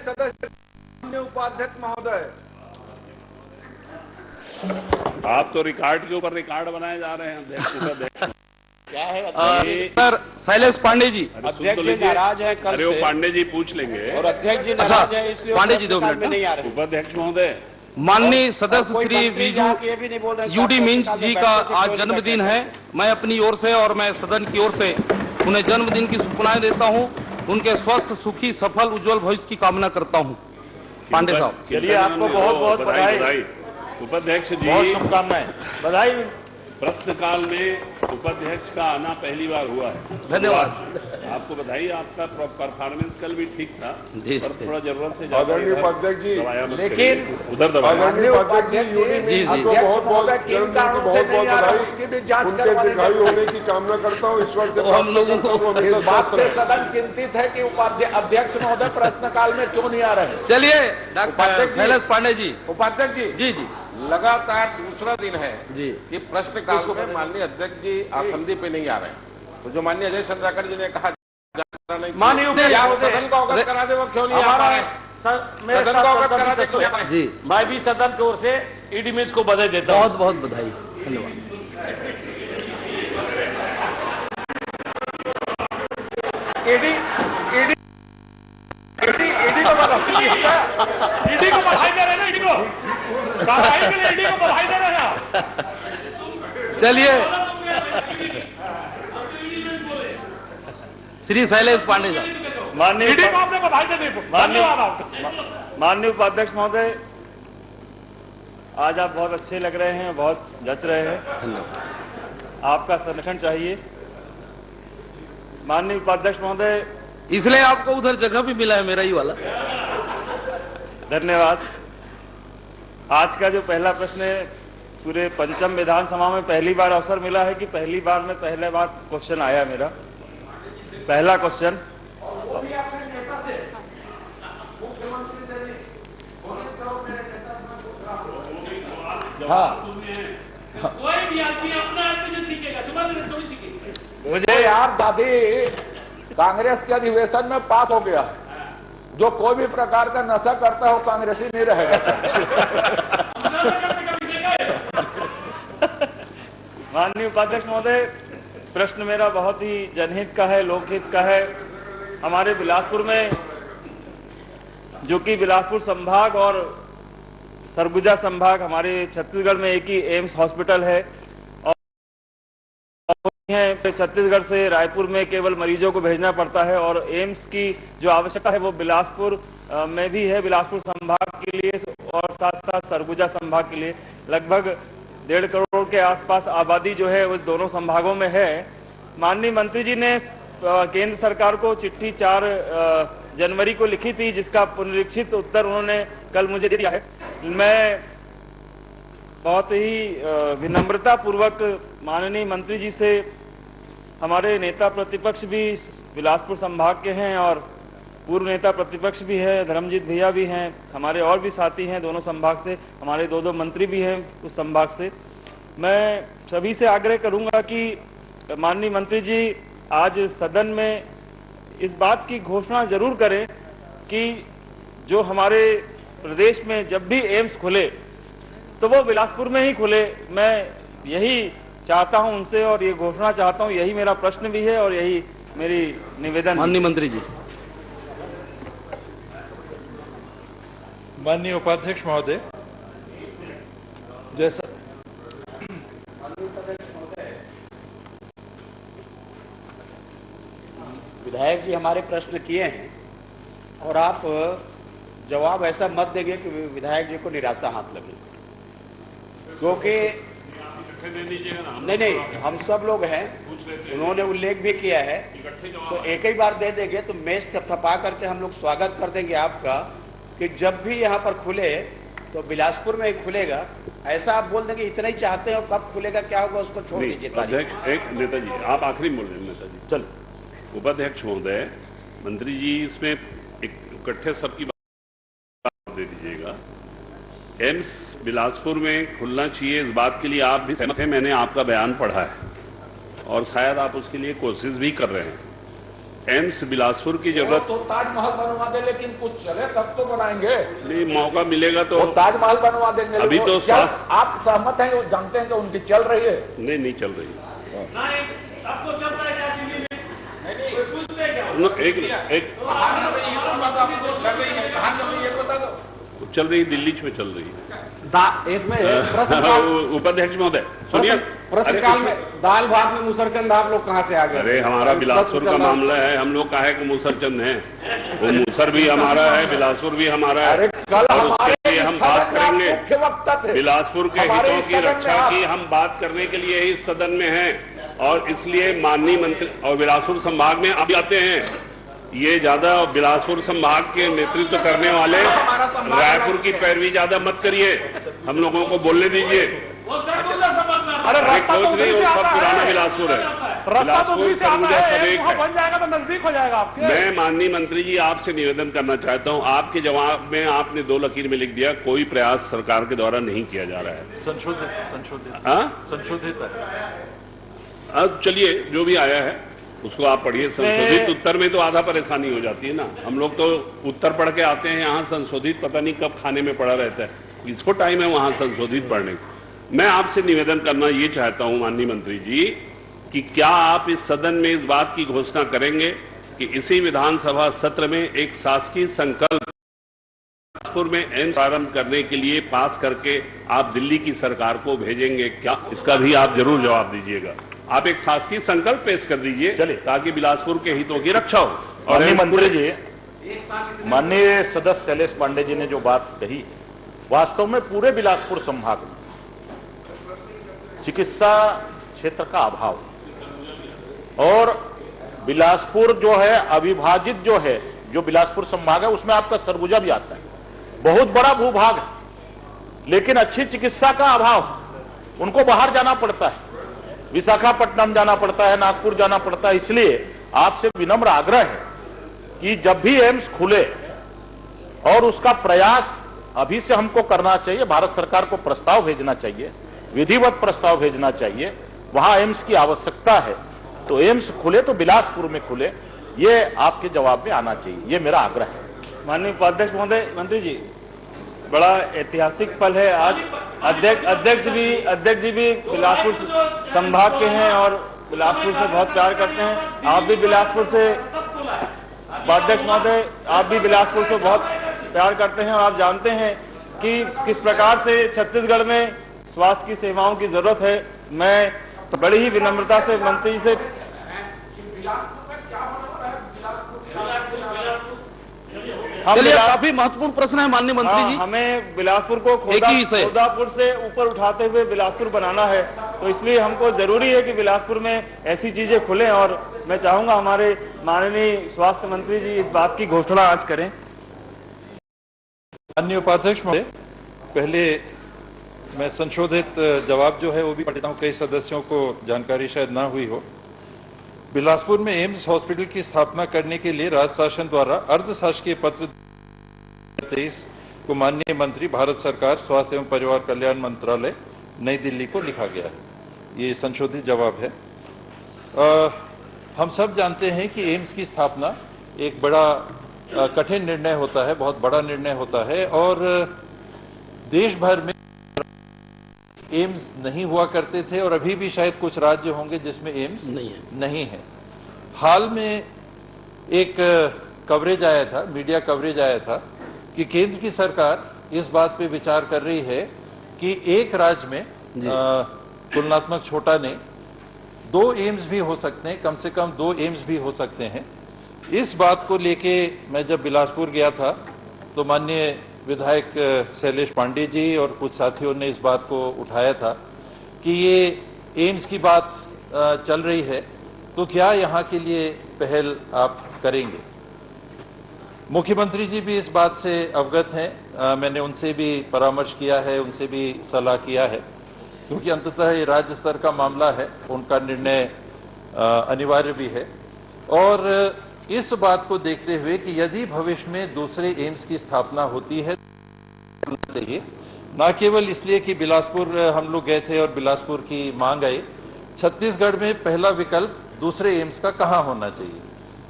सदस्य माननीय उपाध्यक्ष महोदय, आप तो रिकॉर्ड के ऊपर रिकॉर्ड बनाए जा रहे हैं अध्यक्ष। क्या है सर शैलेश पांडे जी, अध्यक्ष जी नाराज है कल अरे वो से, पांडे जी पूछ लेंगे। और अध्यक्ष जी नाराज है इसलिए पांडे जी 2 में नहीं मिनट। आ रहे। उपाध्यक्ष महोदय, माननीय सदस्य श्री ये भी नहीं बोल रहे यूडी मीन्स जी का आज जन्मदिन है। मैं अपनी ओर से और मैं सदन की ओर से उन्हें जन्मदिन की शुभकामनाएं देता हूं। उनके स्वस्थ, सुखी, सफल, उज्जवल भविष्य की कामना करता हूं। पांडे साहब, चलिए आपको बहुत बहुत बधाई। उपाध्यक्ष जी बहुत शुभकामनाएं, बधाई। प्रश्नकाल में उपाध्यक्ष का आना पहली बार हुआ है। धन्यवाद। आपको बधाई। आपका परफॉर्मेंस कल भी ठीक था, जी, पर थोड़ा जरूरत से आदरणीय उपाध्यक्ष जी, लेकिन उधर दबाया। आदरणीय उपाध्यक्ष जी, यूडी मीन्स जी को बहुत बहुत बधाई। उनके दीर्घायु होने की कामना करता हूँ। ईश्वर से हम लोगों को इस बात से सदन चिंतित है कि अध्यक्ष महोदय प्रश्नकाल में क्यों नहीं आ रहे। चलिए डॉक्टर शैलेश पांडे जी। उपाध्यक्ष जी, जी जी, लगातार दूसरा दिन है जी कि प्रश्नकाल में माननीय अध्यक्ष जी आसंदी पे नहीं आ रहे हैं। तो जो माननीय अजय चंद्राकर जी ने कहा माननीय सदन को अवगत करा दे, वो क्यों नहीं आ रहा है? सदन को अवगत करा दे, क्यों नहीं आ रहा है? जी, मैं भी सदन की ओर से ईडी मीन्स को बधाई देता हूं। बहुत बहुत बधाई, धन्यवाद। ईडी को बधाई दे रहे हैं, ईडी को कार्रवाई के लिए ईडी को बधाई दे रहे हैं। चलिए श्री शैलेश पांडे साहब। माननीय ईडी को आपने बधाई दे दी, धन्यवाद आपका। माननीय उपाध्यक्ष महोदय, आज आप बहुत अच्छे लग रहे हैं, बहुत जच रहे हैं। धन्यवाद। आपका संरक्षण चाहिए। माननीय उपाध्यक्ष महोदय, इसलिए आपको उधर जगह भी मिला है, मेरा ही वाला। धन्यवाद। आज का जो पहला प्रश्न है, पूरे पंचम विधानसभा में पहली बार अवसर मिला है कि पहली बार में पहले बार क्वेश्चन आया मेरा पहला क्वेश्चन। हाँ, कोई भी आदमी अपना आदमी से सीखेगा, तुम्हारे से थोड़ी सीखेगा। मुझे यार दादी कांग्रेस के अधिवेशन में पास हो गया, जो कोई भी प्रकार का नशा करता हो कांग्रेसी नहीं रहेगा। माननीय उपाध्यक्ष महोदय, प्रश्न मेरा बहुत ही जनहित का है, लोकहित का है। हमारे बिलासपुर में, जो कि बिलासपुर संभाग और सरगुजा संभाग, हमारे छत्तीसगढ़ में एक ही एम्स हॉस्पिटल है, और छत्तीसगढ़ से रायपुर में केवल मरीजों को भेजना पड़ता है, और एम्स की जो आवश्यकता है वो बिलासपुर में भी है, बिलासपुर संभाग के लिए और साथ साथ सरगुजा संभाग के लिए। लगभग 1.5 करोड़ के आसपास आबादी जो है उस दोनों संभागों में है। माननीय मंत्री जी ने केंद्र सरकार को चिट्ठी 4 जनवरी को लिखी थी, जिसका पुनरीक्षित उत्तर उन्होंने कल मुझे दिया है। मैं बहुत ही विनम्रता पूर्वक माननीय मंत्री जी से, हमारे नेता प्रतिपक्ष भी बिलासपुर संभाग के हैं और पूर्व नेता प्रतिपक्ष भी है, धर्मजीत भैया भी हैं, हमारे और भी साथी हैं दोनों संभाग से, हमारे 2 मंत्री भी हैं उस संभाग से। मैं सभी से आग्रह करूंगा कि माननीय मंत्री जी आज सदन में इस बात की घोषणा जरूर करें कि जो हमारे प्रदेश में जब भी एम्स खुले तो वो बिलासपुर में ही खुले। मैं यही चाहता हूं उनसे, और ये घोषणा चाहता हूं, यही मेरा प्रश्न भी है और यही मेरी निवेदन। माननीय मंत्री जी। माननीय उपाध्यक्ष महोदय, जैसा विधायक जी हमारे प्रश्न किए हैं, और आप जवाब ऐसा मत देंगे कि विधायक जी को निराशा हाथ लगे, क्योंकि नहीं, हम सब लोग हैं, उन्होंने उल्लेख भी किया है, तो एक ही बार दे देंगे तो मेज थपथपा करके हम लोग स्वागत कर देंगे आपका कि जब भी यहाँ पर खुले तो बिलासपुर में ही खुलेगा। ऐसा आप बोल देंगे इतना ही चाहते हो, कब खुलेगा क्या होगा उसको छोड़ दीजिए। अध्यक्ष, एक नेताजी आप आखिरी बोल रहे हैं। नेताजी चल, उपाध्यक्ष महोदय, मंत्री जी इसमें एक इकट्ठे सबकी बात दे दीजिएगा। एम्स बिलासपुर में खुलना चाहिए, इस बात के लिए आप भी सहमत हैं। मैंने आपका बयान पढ़ा है और शायद आप उसके लिए कोशिश भी कर रहे हैं। एम्स बिलासपुर की जरूरत तो ताजमहल बनवा दे, लेकिन कुछ चले तब तो बनाएंगे। नहीं, मौका मिलेगा तो वो ताजमहल बनवा देंगे। अभी तो आप सहमत हैं, वो जानते हैं कि उनकी चल रही है? नहीं चल रही। आपको चलता है क्या दिल्ली में? कोई पूछते हैं क्या? एक चल रही, दिल्ली में चल रही है। इसमें प्रश्नकाल उपाध्यक्ष महोदय सुनिए, प्रश्नकाल में दाल भात में मुसरचंद आप लोग कहाँ से आ गए? अरे हमारा बिलासपुर का मामला है, हम लोग काहे को मुसरचंद हैं? वो मुसर भी हमारा है, बिलासपुर भी हमारा है, और उसके लिए हम बात करेंगे। बिलासपुर के हितों की रक्षा की हम बात करने के लिए ही सदन में हैं, और इसलिए माननीय मंत्री और बिलासपुर संभाग में अब आते हैं। ये ज्यादा बिलासपुर संभाग के नेतृत्व करने वाले रायपुर की पैरवी ज्यादा मत करिए, हम लोगों को बोलने दीजिए। अरे रास्ता तो उधर से आता है, पुराना बिलासपुर है, रास्ता तो उधर से आता है, एक वहाँ बन जाएगा तो नजदीक हो जाएगा आपके। मैं माननीय मंत्री जी आपसे निवेदन करना चाहता हूं, आपके जवाब में आपने 2 लकीर में लिख दिया कोई प्रयास सरकार के द्वारा नहीं किया जा रहा है। संशोधित अब चलिए जो भी आया है उसको आप पढ़िए। संशोधित उत्तर में तो आधा परेशानी हो जाती है ना, हम लोग तो उत्तर पढ़ के आते हैं, यहाँ संशोधित पता नहीं कब खाने में पड़ा रहता है, इसको टाइम है वहां संशोधित पढ़ने। मैं आपसे निवेदन करना ये चाहता हूं माननीय मंत्री जी कि क्या आप इस सदन में इस बात की घोषणा करेंगे कि इसी विधानसभा सत्र में एक शासकीय संकल्प बिलासपुर में एम्स प्रारंभ करने के लिए पास करके आप दिल्ली की सरकार को भेजेंगे क्या? इसका भी आप जरूर जवाब दीजिएगा। आप एक शासकीय संकल्प पेश कर दीजिए ताकि बिलासपुर के हितों की रक्षा हो। और मंत्री जी, माननीय सदस्य शैलेश पांडे जी ने जो बात कही, वास्तव में पूरे बिलासपुर संभाग में चिकित्सा क्षेत्र का अभाव, और बिलासपुर जो है अविभाजित जो है, जो बिलासपुर संभाग है उसमें आपका सरगुजा भी आता है, बहुत बड़ा भूभाग है, लेकिन अच्छी चिकित्सा का अभाव। उनको बाहर जाना पड़ता है, विशाखापट्टनम जाना पड़ता है, नागपुर जाना पड़ता है। इसलिए आपसे विनम्र आग्रह है कि जब भी एम्स खुले, और उसका प्रयास अभी से हमको करना चाहिए, भारत सरकार को प्रस्ताव भेजना चाहिए, विधिवत प्रस्ताव भेजना चाहिए, वहां एम्स की आवश्यकता है, तो एम्स खुले तो बिलासपुर में खुले, ये आपके जवाब में आना चाहिए, ये मेरा आग्रह है। माननीय उपाध्यक्ष महोदय, मंत्री जी, बड़ा ऐतिहासिक पल है आज। अध्यक्ष जी भी बिलासपुर संभाग के हैं और बिलासपुर से बहुत प्यार करते हैं। आप भी बिलासपुर से, उपाध्यक्ष महोदय, आप भी बिलासपुर से बहुत प्यार करते हैं, और आप जानते हैं कि किस प्रकार से छत्तीसगढ़ में स्वास्थ्य की सेवाओं की जरूरत है। मैं बड़ी ही विनम्रता से मंत्री जी से चलिए, काफी महत्वपूर्ण प्रश्न है माननीय मंत्री जी। हमें बिलासपुर को खोदापुर से ऊपर उठाते हुए बिलासपुर बनाना है, तो इसलिए हमको जरूरी है कि बिलासपुर में ऐसी चीजें खुलें, और मैं चाहूंगा हमारे माननीय स्वास्थ्य मंत्री जी इस बात की घोषणा आज करें। माननीय उपाध्यक्ष महोदय, पहले मैं संशोधित जवाब जो है वो भी पढ़ देता हूँ, कई सदस्यों को जानकारी शायद ना हुई हो। बिलासपुर में एम्स हॉस्पिटल की स्थापना करने के लिए राज्य शासन द्वारा अर्धशासकीय पत्र 23 को माननीय मंत्री, भारत सरकार, स्वास्थ्य एवं परिवार कल्याण मंत्रालय, नई दिल्ली को लिखा गया है। ये संशोधित जवाब है। हम सब जानते हैं कि एम्स की स्थापना एक बड़ा कठिन निर्णय होता है, बहुत बड़ा निर्णय होता है, और देश भर में एम्स नहीं हुआ करते थे, और अभी भी शायद कुछ राज्य होंगे जिसमें एम्स नहीं है। हाल में एक कवरेज आया था, मीडिया कवरेज आया था कि केंद्र की सरकार इस बात पे विचार कर रही है कि एक राज्य में तुलनात्मक छोटा ने 2 एम्स भी हो सकते हैं, कम से कम 2 एम्स भी हो सकते हैं। इस बात को लेके मैं जब बिलासपुर गया था तो माननीय विधायक शैलेश पांडे जी और कुछ साथियों ने इस बात को उठाया था कि ये एम्स की बात चल रही है, तो क्या यहाँ के लिए पहल आप करेंगे? मुख्यमंत्री जी भी इस बात से अवगत हैं, मैंने उनसे भी परामर्श किया है, उनसे भी सलाह किया है, क्योंकि अंततः ये राज्य स्तर का मामला है, उनका निर्णय अनिवार्य भी है। और इस बात को देखते हुए कि यदि भविष्य में दूसरे एम्स की स्थापना होती है चाहिए, न केवल इसलिए कि बिलासपुर हम लोग गए थे और बिलासपुर की मांग आई, छत्तीसगढ़ में पहला विकल्प दूसरे एम्स का कहाँ होना चाहिए,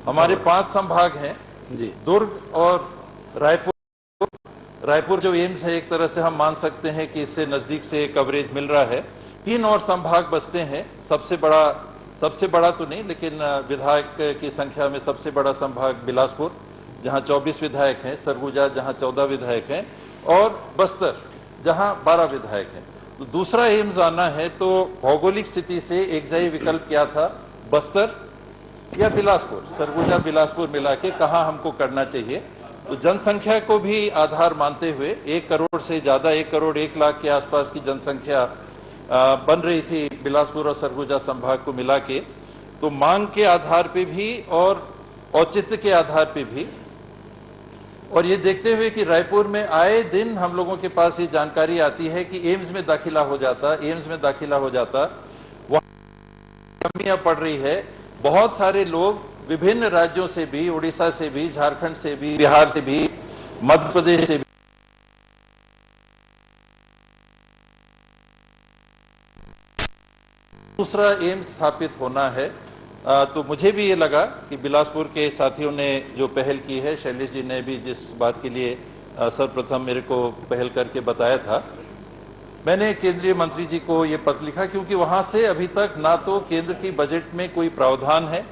हमारे 5 संभाग हैं जी। दुर्ग और रायपुर जो एम्स है एक तरह से हम मान सकते हैं कि इससे नजदीक से कवरेज मिल रहा है। 3 और संभाग बचते हैं। सबसे बड़ा तो नहीं, लेकिन विधायक की संख्या में सबसे बड़ा संभाग बिलासपुर जहां 24 विधायक हैं, सरगुजा जहां 14 विधायक हैं और बस्तर जहां 12 विधायक हैं। तो दूसरा एम्स आना है तो भौगोलिक स्थिति से एकजाई विकल्प क्या था, बस्तर या बिलासपुर, सरगुजा बिलासपुर मिला के कहाँ हमको करना चाहिए। तो जनसंख्या को भी आधार मानते हुए 1 करोड़ से ज्यादा 1 करोड़ 1 लाख के आसपास की जनसंख्या बन रही थी बिलासपुर और सरगुजा संभाग को मिला के। तो मांग के आधार पे भी और औचित्य के आधार पे भी, और ये देखते हुए कि रायपुर में आए दिन हम लोगों के पास ये जानकारी आती है कि एम्स में दाखिला हो जाता, वहां कमियां पड़ रही है। बहुत सारे लोग विभिन्न राज्यों से भी, उड़ीसा से भी, झारखंड से भी, बिहार से भी, मध्य प्रदेश से भी दूसरा एम्स स्थापित होना है। तो मुझे भी ये लगा कि बिलासपुर के साथियों ने जो पहल की है, शैलेश जी ने भी जिस बात के लिए सर्वप्रथम मेरे को पहल करके बताया था, मैंने केंद्रीय मंत्री जी को ये पत्र लिखा क्योंकि वहां से अभी तक ना तो केंद्र की बजट में कोई प्रावधान है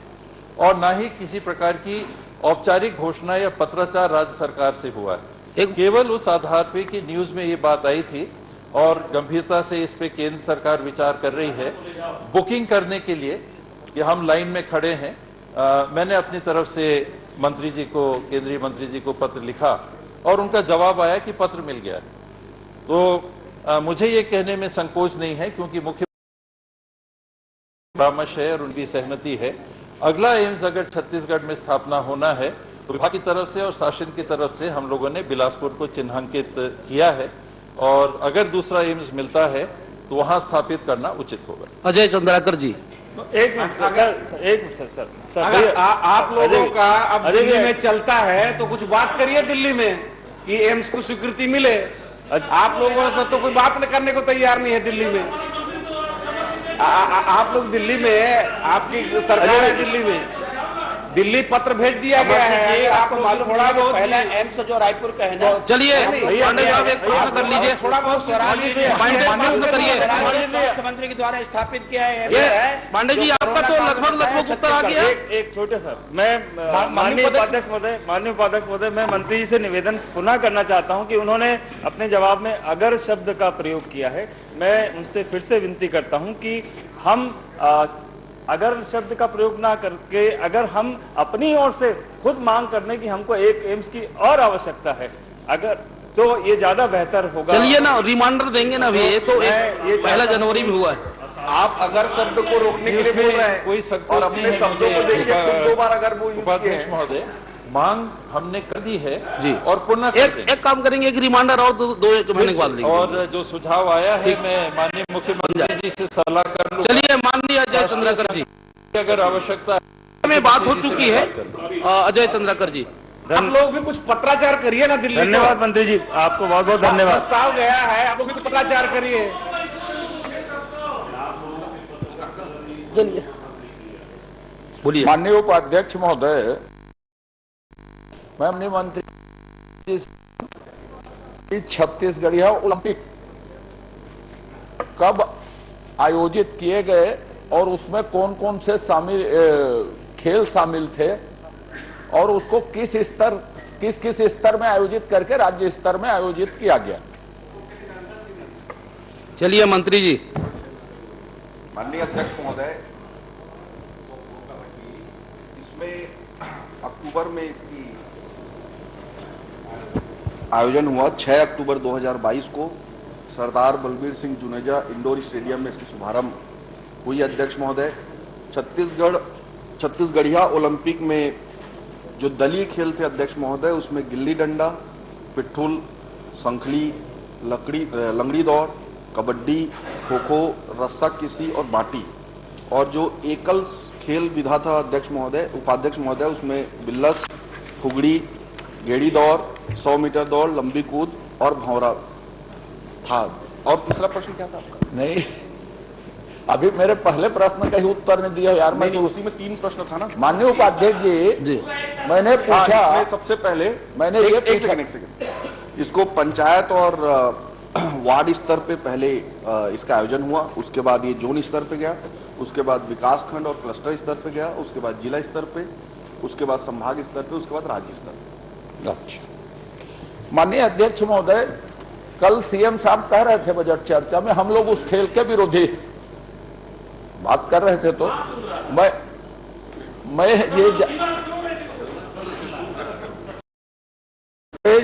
और ना ही किसी प्रकार की औपचारिक घोषणा या पत्राचार राज्य सरकार से हुआ है। केवल उस आधार पे कि न्यूज में ये बात आई थी और गंभीरता से इस पे केंद्र सरकार विचार कर रही है बुकिंग करने के लिए कि हम लाइन में खड़े हैं। मैंने अपनी तरफ से मंत्री जी को, केंद्रीय मंत्री जी को पत्र लिखा और उनका जवाब आया कि पत्र मिल गया। तो मुझे ये कहने में संकोच नहीं है क्योंकि मुख्य परामर्श है और उनकी सहमति है। अगला एम्स अगर छत्तीसगढ़ में स्थापना होना है तो विभाग की तरफ से और शासन की तरफ से हम लोगों ने बिलासपुर को चिन्हांकित किया है और अगर दूसरा एम्स मिलता है तो वहां स्थापित करना उचित होगा। अजय चंद्राकर जी, एक मिनट सर, अगर आप लोगों का अब दिल्ली में चलता है तो कुछ बात करिए दिल्ली में कि एम्स को स्वीकृति मिले। आप लोगों से तो कोई बात करने को तैयार नहीं है दिल्ली में। आप लोग दिल्ली में, आपकी सरकार है दिल्ली में, दिल्ली पत्र भेज दिया गया है। आपको मालूम थोड़ा बहुत पहला एम्स जो रायपुर का है ना, चलिए पांडे साहब एक प्रश्न कर लीजिए, थोड़ा बहुत प्रश्न करिए। मुख्यमंत्री के द्वारा स्थापित किया है। पांडे जी आपका तो लगभग उत्तर आ गया। एक छोटे सर, मैं माननीय उपाध्यक्ष महोदय, मैं मंत्री जी से निवेदन पुनः करना चाहता हूं कि उन्होंने अपने जवाब में अगर शब्द का प्रयोग किया है, मैं उनसे फिर से विनती करता हूं कि हम अगर शब्द का प्रयोग ना करके अगर हम अपनी ओर से खुद मांग करने की हमको एक एम्स की और आवश्यकता है, अगर तो ये ज्यादा बेहतर होगा। चलिए ना, रिमाइंडर देंगे ना, ये तो ये 1 जनवरी में हुआ है। आप अगर शब्द को रोकने के लिए बोल रहे हैं कोई और अपने शब्दों को देखिए 2 बार अगर वो यूज किए उपाध्यक्ष महोदय, मांग हमने कर दी है जी और पुनः एक काम करेंगे, एक रिमाइंडर और 2 महीने के बाद। और जो सुझाव आया है मैं माननीय मुख्यमंत्री जी से सलाह कर लूं। चलिए माननीय अजय चंद्राकर जी, अगर आवश्यकता में बात हो चुकी है। अजय चंद्राकर जी, आप लोग भी कुछ पत्राचार करिए ना दिल्ली। धन्यवाद मंत्री जी, आपको बहुत बहुत धन्यवाद। प्रस्ताव गया है, आप लोग भी कुछ पत्राचार करिए। बोलिए। माननीय उपाध्यक्ष महोदय, मैं अपने मंत्री छत्तीसगढ़िया ओलंपिक कब आयोजित किए गए और उसमें कौन कौन से खेल शामिल थे और उसको किस स्तर में आयोजित करके राज्य स्तर में आयोजित किया गया। चलिए मंत्री जी। माननीय अध्यक्ष महोदय, इसमें अक्टूबर में इसकी आयोजन हुआ। 6 अक्टूबर 2022 को सरदार बलबीर सिंह जुनेजा इंडोर स्टेडियम में इसकी शुभारंभ हुई। अध्यक्ष महोदय, छत्तीसगढ़िया ओलंपिक में जो दलीय खेल थे अध्यक्ष महोदय, उसमें गिल्ली डंडा, पिट्ठूल, संखली, लंगड़ी दौड़, कबड्डी, खो खो, रस्सा किसी और बाटी, और जो एकल खेल विधा था अध्यक्ष महोदय, उपाध्यक्ष महोदय, उसमें बिल्लस, फुगड़ी, गेड़ी दौड़, 100 मीटर दौड़, लंबी कूद और भंवरा था। और तीसरा प्रश्न क्या था आपका? नहीं, अभी मेरे पहले प्रश्न का ही उत्तर नहीं दिया यार। मैं उसी में 3 प्रश्न था ना माननीय उपाध्यक्ष जी, मैंने पूछा, सबसे पहले मैंने एक सेकंड, इसको पंचायत और वार्ड स्तर पे पहले इसका आयोजन हुआ, उसके बाद ये जोन स्तर पे गया, उसके बाद विकास खंड और क्लस्टर स्तर पे गया, उसके बाद जिला स्तर पे, उसके बाद संभाग स्तर पे, उसके बाद राज्य स्तर पे। अच्छा माननीय अध्यक्ष महोदय, कल सीएम साहब कह रहे थे बजट चर्चा में हम लोग उस खेल के विरोधी बात कर रहे थे, तो मैं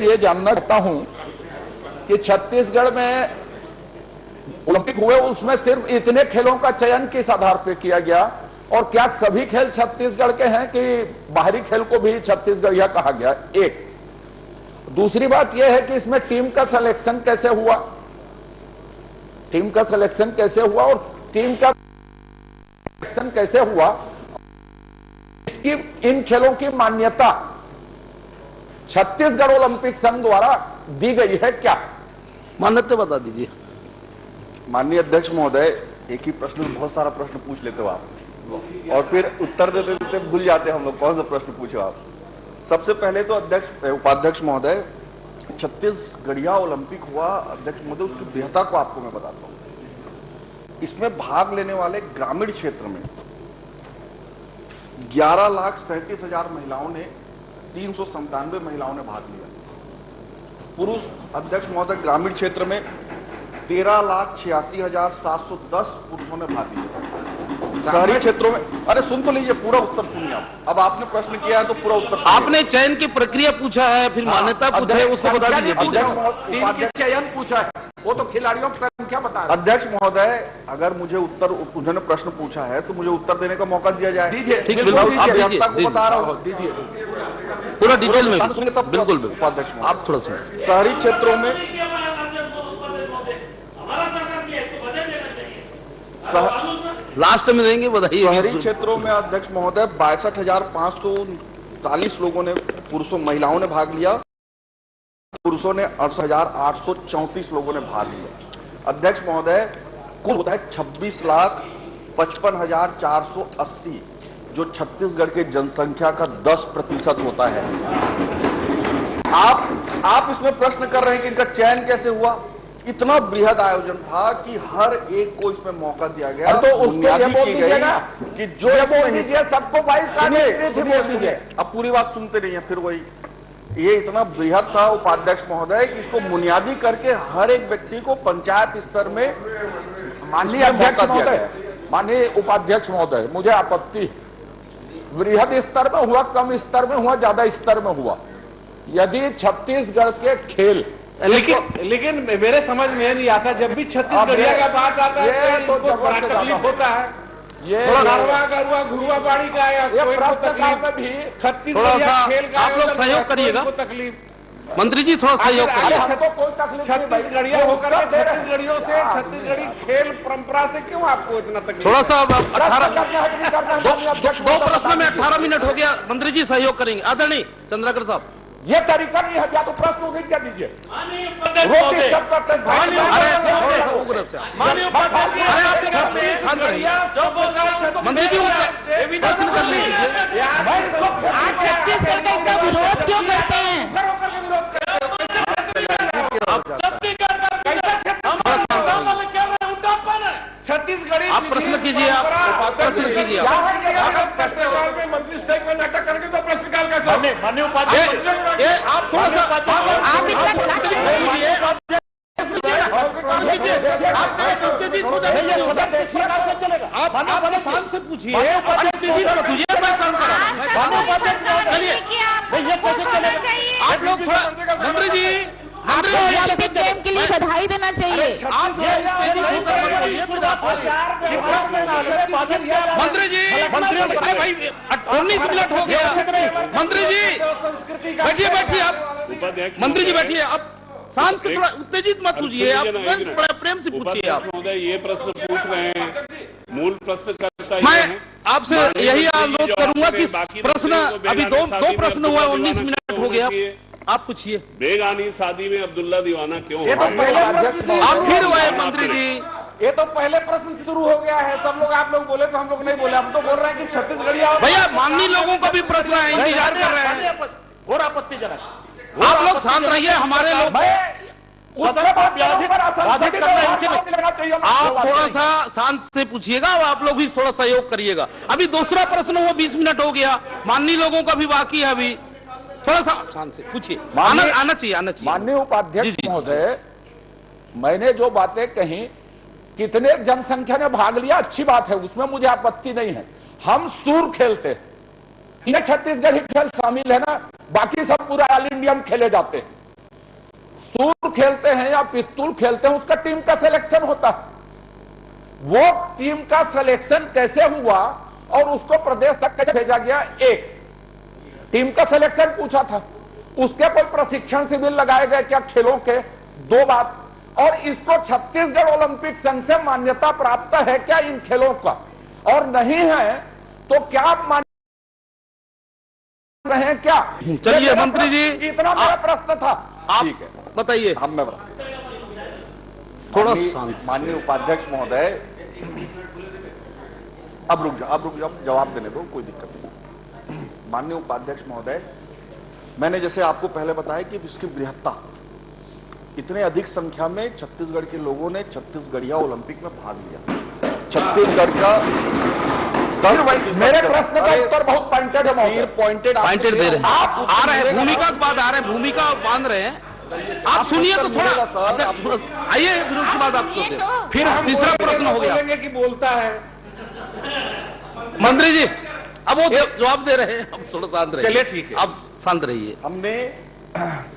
ये जानना चाहता हूं कि छत्तीसगढ़ में ओलंपिक हुए, उसमें सिर्फ इतने खेलों का चयन किस आधार पर किया गया, और क्या सभी खेल छत्तीसगढ़ के हैं कि बाहरी खेल को भी छत्तीसगढ़ यह कहा गया? एक दूसरी बात यह है कि इसमें टीम का सिलेक्शन कैसे हुआ, टीम का सिलेक्शन कैसे हुआ, और टीम का सिलेक्शन कैसे हुआ, इसकी इन खेलों की मान्यता छत्तीसगढ़ ओलंपिक संघ द्वारा दी गई है क्या? मान्यता बता दीजिए। माननीय अध्यक्ष महोदय, एक ही प्रश्न में बहुत सारा प्रश्न पूछ लेते हो आप, और फिर उत्तर देते देते भूल जाते हम लोग कौन सा प्रश्न पूछे आप। सबसे पहले तो उपाध्यक्ष महोदय, छत्तीसगढ़िया ओलंपिक हुआ, अध्यक्ष महोदय, उसकी बेहतर को आपको मैं बताता हूं। इसमें भाग लेने वाले ग्रामीण क्षेत्र में 11,37,000 महिलाओं ने, 397 महिलाओं ने भाग लिया। पुरुष अध्यक्ष महोदय, ग्रामीण क्षेत्र में 13,86,710 पुरुषों ने भाग लिया। शहरी क्षेत्रों में, अरे सुन तो लीजिए, पूरा उत्तर सुनिए आप। अब आपने प्रश्न किया है तो पूरा उत्तर सुनिए। आपने चयन की प्रक्रिया पूछा है, फिर मान्यता पूछा है, उसको बता दीजिए। चयन पूछा है, वो तो खिलाड़ियों की संख्या बता रहे। अध्यक्ष महोदय, अगर मुझे उन्होंने प्रश्न पूछा है तो मुझे उत्तर देने का मौका दिया जाए। दीजिए, ठीक है, जनता को बता रहा हूँ, दीजिए पूरा डिटेल में। बिल्कुल उपाध्यक्ष, आप थोड़ा सुनिए। शहरी क्षेत्रों में लास्ट में देंगे, बताइए। शहरी क्षेत्रों में अध्यक्ष महोदय 62,539 लोगों ने, महिलाओं ने भाग लिया। पुरुषों ने 68,834 लोगों ने भाग लिया। अध्यक्ष महोदय, कुल होता है 26,55,480, जो छत्तीसगढ़ के जनसंख्या का 10% होता है। आप इसमें प्रश्न कर रहे हैं कि इनका चयन कैसे हुआ। इतना बृहद आयोजन था कि हर एक को इसमें मौका दिया गया, तो उसको ये बोल दीजिएगा कि जो सबको अब पूरी बात सुनते नहीं है, फिर वही ये इतना बृहद था उपाध्यक्ष महोदय कि इसको बुनियादी करके हर एक व्यक्ति को पंचायत स्तर में, माननीय अध्यक्ष महोदय, माननीय उपाध्यक्ष महोदय, मुझे आपत्ति, बृहद स्तर में हुआ, कम स्तर में हुआ, ज्यादा स्तर में हुआ। यदि छत्तीसगढ़ के खेल, लेकिन मेरे समझ में नहीं आता, जब भी छत्तीसगढ़िया का बात आता है तो बड़ा तकलीफ होता है। ये गरुआ घुरुआ बाड़ी का भी छत्तीसगढ़िया खेल का आप लोग सहयोग करिएगा। तकलीफ मंत्री जी थोड़ा सहयोग करिए। छत्तीसगढ़िया होकर के छत्तीसगढ़ियों से, छत्तीसगढ़ी खेल परंपरा से क्यों आपको इतना तकलीफ? थोड़ा सा 2 प्रश्न में 18 मिनट हो गया। मंत्री जी सहयोग करेंगे। आदरणीय चंद्राकर साहब, ये तरीका नहीं है, या तो प्रश्न उन्हीं क्या दीजिए। मंत्री जी प्रश्न कर लीजिए। आप छत्तीसगढ़ का इतना विरोध क्यों करते हैं? छत्तीसगढ़ी आप प्रश्न कीजिए, आप प्रश्न कीजिए। प्रश्नकाल में मंत्री स्टेज में नाटक करेंगे तो प्रश्नकाल का माननीय उपाध्यक्ष, आप थोड़ा सा आप शांत से पूछिए। आप लोग मंत्री जी, गेम के लिए बधाई देना चाहिए। मंत्री जी, अरे भाई 19 मिनट हो गया। मंत्री जी बैठिए आप। मंत्री जी बैठिए आप, शांत से, थोड़ा उत्तेजित मत होइए, आप प्रेम से पूछिए। आप महोदय ये प्रश्न पूछ रहे हैं, मूल प्रश्न करता मैं आपसे यही अनुरोध करूंगा कि प्रश्न, अभी दो प्रश्न हुआ, 19 मिनट हो गया, आप पूछिए। बेगानी शादी में अब्दुल्ला दीवाना क्यों? आप फिर हुए मंत्री जी, ये तो पहले प्रश्न से शुरू हो गया है। सब लोग, आप लोग बोले तो हम लोग नहीं बोले। हम तो बोल रहे हैं कि छत्तीसगढ़िया। भैया माननीय लोगों का भी प्रश्न है, इंतजार कर रहे हैं। और आपत्तिजनक, आप लोग शांत रहिए, हमारे लोग आप थोड़ा सा शांत से पूछिएगा, आप लोग भी थोड़ा सहयोग करिएगा। अभी दूसरा प्रश्न वो 20 मिनट हो गया, माननीय लोगों का भी बाकी है, अभी थोड़ा सा शांत से पूछिए। आना चाहिए। माननीय उपाध्यक्ष महोदय, मैंने जो बातें कही, कितने जनसंख्या ने भाग लिया, अच्छी बात है, उसमें मुझे आपत्ति नहीं है। हम सूर खेलते हैं, ये छत्तीसगढ़ी खेल शामिल है ना, बाकी सब पूरा ऑल इंडिया में खेले जाते हैं। सूर खेलते हैं या पिस्तूल खेलते हैं, उसका टीम का सिलेक्शन होता है। वो टीम का सिलेक्शन कैसे हुआ और उसको प्रदेश तक कैसे भेजा गया, एक टीम का सिलेक्शन पूछा था, उसके कोई प्रशिक्षण शिविर लगाए गए क्या खेलों के, दो बात, और इसको छत्तीसगढ़ ओलंपिक संघ से मान्यता प्राप्त है क्या इन खेलों का, और नहीं है तो क्या आप मान रहे हैं क्या? चलिए मंत्री जी, इतना मेरा प्रश्न था। ठीक है, बताइए। हम मैं थोड़ा माननीय उपाध्यक्ष महोदय, अब रुक जाओ, जवाब देने दो, कोई दिक्कत नहीं। माननीय उपाध्यक्ष महोदय, मैंने जैसे आपको पहले बताया कि इसकी बृहत्ता, इतने अधिक संख्या में छत्तीसगढ़ के लोगों ने छत्तीसगढ़िया ओलंपिक में भाग लिया। छत्तीसगढ़ का मेरे प्रश्न का उत्तर बहुत पॉइंटेड है, पॉइंटेड दे रहे हैं। आप आ रहे हैं, भूमिका की बात आ रहे हैं, भूमिका बांध रहे हैं, आप सुनिए तो थोड़ा आइए, उसके बाद आपको फिर हम तीसरा प्रश्न हो गया कि बोलता है मंत्री जी, अब वो जवाब दे रहे हैं, हम थोड़ा शांत रहिए। चलिए ठीक है, अब शांत रहिए। हमने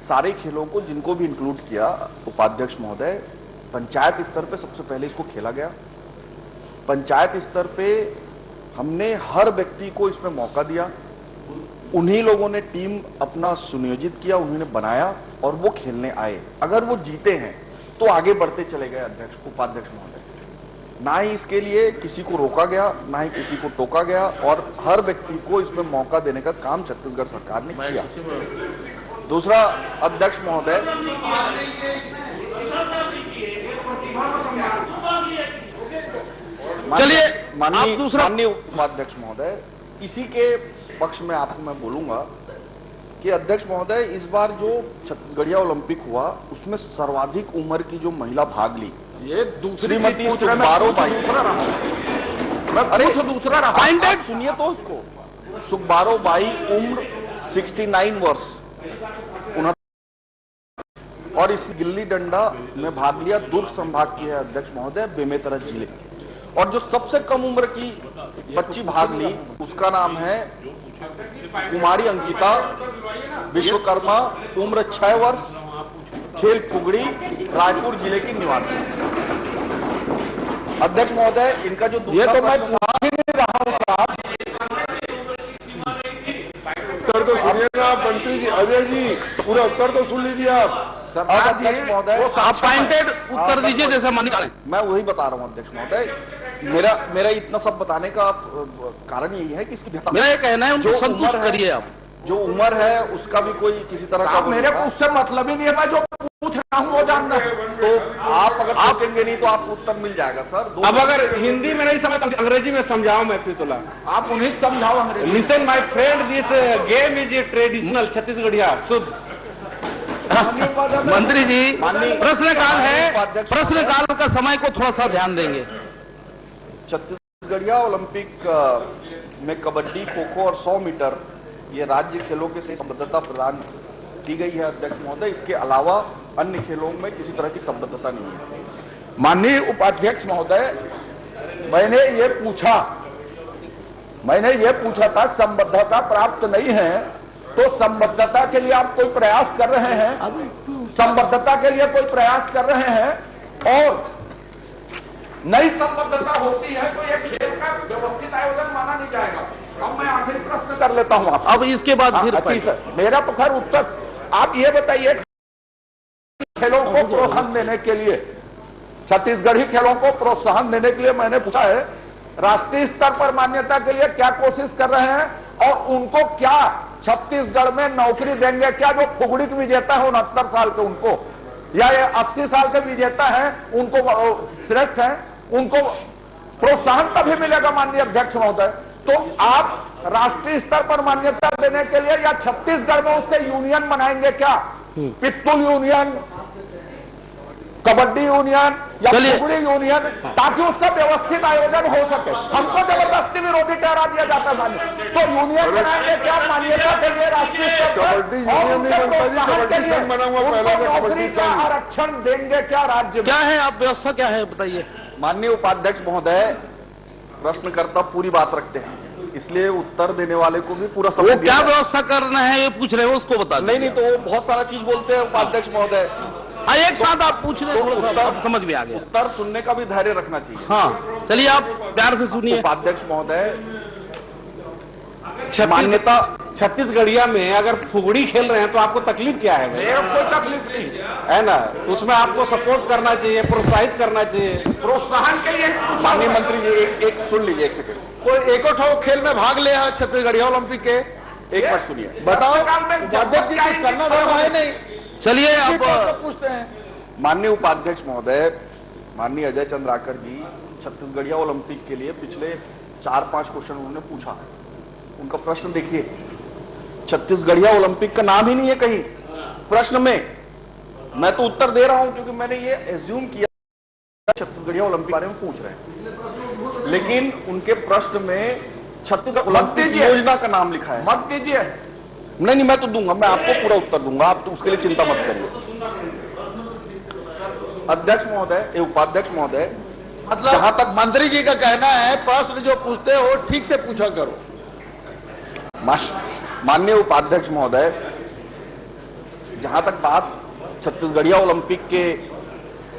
सारे खेलों को जिनको भी इंक्लूड किया, उपाध्यक्ष महोदय, पंचायत स्तर पे सबसे पहले इसको खेला गया। पंचायत स्तर पे हमने हर व्यक्ति को इसमें मौका दिया, उन्हीं लोगों ने टीम अपना सुनियोजित किया, उन्होंने बनाया और वो खेलने आए। अगर वो जीते हैं तो आगे बढ़ते चले गए उपाध्यक्ष महोदय। ना ही इसके लिए किसी को रोका गया, ना ही किसी को टोका गया, और हर व्यक्ति को इसमें मौका देने का काम छत्तीसगढ़ सरकार ने किया। दूसरा, अध्यक्ष महोदय, चलिए माननीय उपाध्यक्ष महोदय, इसी के पक्ष में आपको मैं बोलूंगा कि अध्यक्ष महोदय, इस बार जो छत्तीसगढ़िया ओलंपिक हुआ उसमें सर्वाधिक उम्र की जो महिला भाग ली, ये दूसरी श्रीमती सुखबारो बाई, दूसरा रहा, सुनिए तो उसको, सुखबारो बाई, उम्र 69 वर्ष, और इस गिल्ली डंडा में भाग लिया दुर्ग संभाग की है अध्यक्ष महोदय, बेमेतरा जिले। और जो सबसे कम उम्र की बच्ची भाग ली उसका नाम है कुमारी अंकिता विश्वकर्मा, उम्र 6 वर्ष, खेल फुगड़ी, रायपुर जिले की निवासी। अध्यक्ष महोदय, इनका जो दूसरा उत्तर तो सुनिएगा मंत्री जी, अजय जी, पूरा उत्तर तो सुन लीजिए आप। अध्यक्ष महोदय, आप पॉइंटेड उत्तर दीजिए जैसा मन करें। मैं वही बता रहा हूँ अध्यक्ष महोदय, मेरा इतना सब बताने का कारण यही है कि इसकी मेरा ये कहना है उनको संतुष्ट करिए आप। जो उम्र है उसका भी कोई किसी तरह का मेरे को उससे मतलब ही नहीं है, मैं जो पूछ रहा हूँ वो जानना है। तो आप अगर पूछेंगे नहीं तो आपको उत्तर मिल जाएगा सर। अब अगर हिंदी में नहीं समझ, अंग्रेजी में समझाओ। मैं प्रीतुला, आप उन्हें समझाओ अंग्रेजी। Listen my friend, this game is traditional Chhattisgarhiya शुद्ध। मंत्री जी, प्रश्नकाल है, प्रश्नकाल का समय को थोड़ा सा ध्यान देंगे। छत्तीसगढ़िया ओलंपिक में कबड्डी, खो खो और 100 मीटर ये राज्य खेलों के से संबद्धता प्रदान की गई है अध्यक्ष महोदय। इसके अलावा अन्य खेलों में किसी तरह की संबद्धता नहीं है। माननीय उपाध्यक्ष महोदय, मैंने ये पूछा था, संबद्धता प्राप्त नहीं है तो संबद्धता के लिए आप कोई प्रयास कर रहे हैं, संबद्धता के लिए कोई प्रयास कर रहे हैं, और नई संबद्धता होती है तो ये खेल का व्यवस्थित आयोजन माना नहीं जाएगा। अब मैं आखिरी प्रश्न कर लेता हूं आप, अब इसके बाद फिर मेरा तो खैर उत्तर आप ये बताइए, खेलों को प्रोत्साहन देने के लिए, छत्तीसगढ़ी खेलों को प्रोत्साहन देने के लिए मैंने पूछा है, राष्ट्रीय स्तर पर मान्यता के लिए क्या कोशिश कर रहे हैं, और उनको क्या छत्तीसगढ़ में नौकरी देंगे क्या? जो फुगड़ी के विजेता है 69 साल के उनको, या ये 80 साल के विजेता है उनको श्रेष्ठ है, उनको प्रोत्साहन तभी मिलेगा माननीय अध्यक्ष महोदय। तो आप राष्ट्रीय स्तर पर मान्यता देने के लिए या छत्तीसगढ़ में उसके यूनियन बनाएंगे क्या, पिट्ठूल यूनियन, कबड्डी यूनियन या फुगड़ी यूनियन, ताकि उसका व्यवस्थित आयोजन हो सके। हमको जबरदस्ती विरोधी ठहरा दिया जाता है मान्य, तो यूनियन बनाएंगे क्या मान्यता के लिए राष्ट्रीय स्तर पर, और उनके प्रोत्साहन के लिए उनको नौकरी का आरक्षण देंगे क्या राज्य में? क्या है आप व्यवस्था क्या है बताइए। माननीय उपाध्यक्ष महोदय, प्रश्नकर्ता पूरी बात रखते हैं, इसलिए उत्तर देने वाले को भी पूरा समय क्या व्यवस्था करना है ये पूछ रहे हो, उसको बता। नहीं तो वो बहुत सारा चीज बोलते हैं उपाध्यक्ष महोदय। एक साथ आप पूछ रहे हो, उत्तर समझ में आ गया। उत्तर सुनने का भी धैर्य रखना चाहिए। हाँ चलिए आप प्यार से सुनिए। उपाध्यक्ष महोदय, मान्यता छत्तीसगढ़िया में अगर फुगड़ी खेल रहे हैं तो आपको तकलीफ क्या है? कोई तकलीफ नहीं है ना, तो उसमें आपको सपोर्ट करना चाहिए, प्रोत्साहित करना चाहिए। प्रोत्साहन के लिए माननीय मंत्री जी एक सुन लीजिए, एक सेकंड। कोई एको ठो खेल में भाग ले छत्तीसगढ़िया ओलंपिक के, एक मिनट सुनिए। बताओ अध्यक्ष जी कुछ करना है नहीं। चलिए अब पूछते हैं। माननीय उपाध्यक्ष महोदय, माननीय अजय चंद्राकर जी छत्तीसगढ़िया ओलंपिक के लिए पिछले 4-5 क्वेश्चन उन्होंने पूछा है। उनका प्रश्न देखिए, छत्तीसगढ़िया ओलंपिक का नाम ही नहीं है कहीं प्रश्न में। मैं तो उत्तर दे रहा हूं क्योंकि मैंने ये एज्यूम किया छत्तीसगढ़िया ओलंपिक के बारे में पूछ रहे हैं, लेकिन उनके प्रश्न में छत्तीसगढ़ ओलंपिक योजना का नाम लिखा है। मत दीजिए। नहीं मैं तो दूंगा, मैं आपको पूरा उत्तर दूंगा, आप तो उसके लिए चिंता मत करिए। अध्यक्ष महोदय, उपाध्यक्ष महोदय, मतलब जहां तक मंत्री जी का कहना है प्रश्न जो पूछते हो ठीक से पूछा करो। माननीय उपाध्यक्ष महोदय, जहां तक बात छत्तीसगढ़िया ओलंपिक के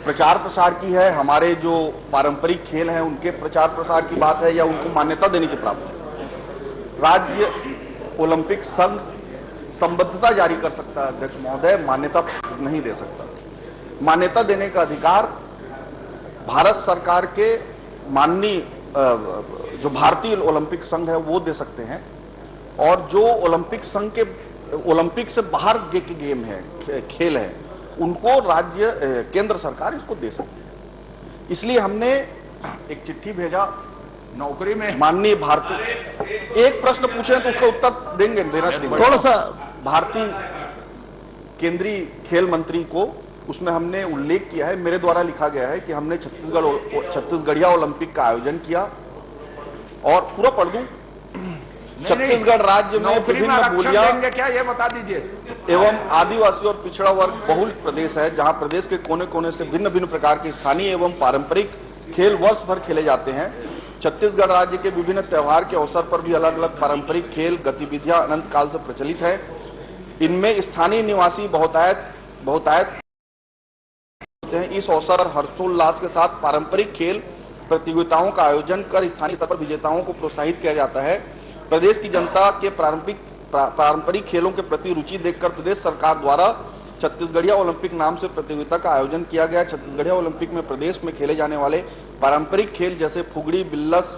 प्रचार प्रसार की है, हमारे जो पारंपरिक खेल हैं उनके प्रचार प्रसार की बात है या उनको मान्यता देने की प्राप्त है, राज्य ओलंपिक संघ संबद्धता जारी कर सकता है अध्यक्ष महोदय, मान्यता नहीं दे सकता। मान्यता देने का अधिकार भारत सरकार के माननीय जो भारतीय ओलंपिक संघ है वो दे सकते हैं, और जो ओलंपिक संघ के ओलंपिक से बाहर के गेम है, खेल है, उनको राज्य केंद्र सरकार इसको दे सकती है। इसलिए हमने एक चिट्ठी भेजा नौकरी में माननीय भारतीय, एक प्रश्न पूछे तो उसका उत्तर देंगे, देना थोड़ा सा भारतीय केंद्रीय खेल मंत्री को, उसमें हमने उल्लेख किया है, मेरे द्वारा लिखा गया है कि हमने छत्तीसगढ़िया ओलंपिक का आयोजन किया, और पूरा पढ़ दूं, छत्तीसगढ़ राज्य में विभिन्न बोलियां क्या ये बता दीजिए, एवं आदिवासी और पिछड़ा वर्ग बहुल प्रदेश है, जहां प्रदेश के कोने कोने से भिन्न भिन्न प्रकार के स्थानीय एवं पारंपरिक खेल वर्ष भर खेले जाते हैं। छत्तीसगढ़ राज्य के विभिन्न त्योहार के अवसर पर भी अलग अलग पारंपरिक खेल गतिविधियां अनंत काल से प्रचलित है। इनमें स्थानीय निवासी बहुतायत होते हैं। इस अवसर पर हर्षोल्लास के साथ पारंपरिक खेल प्रतियोगिताओं का आयोजन कर स्थानीय स्तर पर विजेताओं को प्रोत्साहित किया जाता है। प्रदेश की जनता के पारंपरिक खेलों के प्रति रुचि देखकर प्रदेश सरकार द्वारा छत्तीसगढ़िया ओलंपिक नाम से प्रतियोगिता का आयोजन किया गया। छत्तीसगढ़िया ओलंपिक में प्रदेश में खेले जाने वाले पारंपरिक खेल जैसे फुगड़ी, बिल्लस,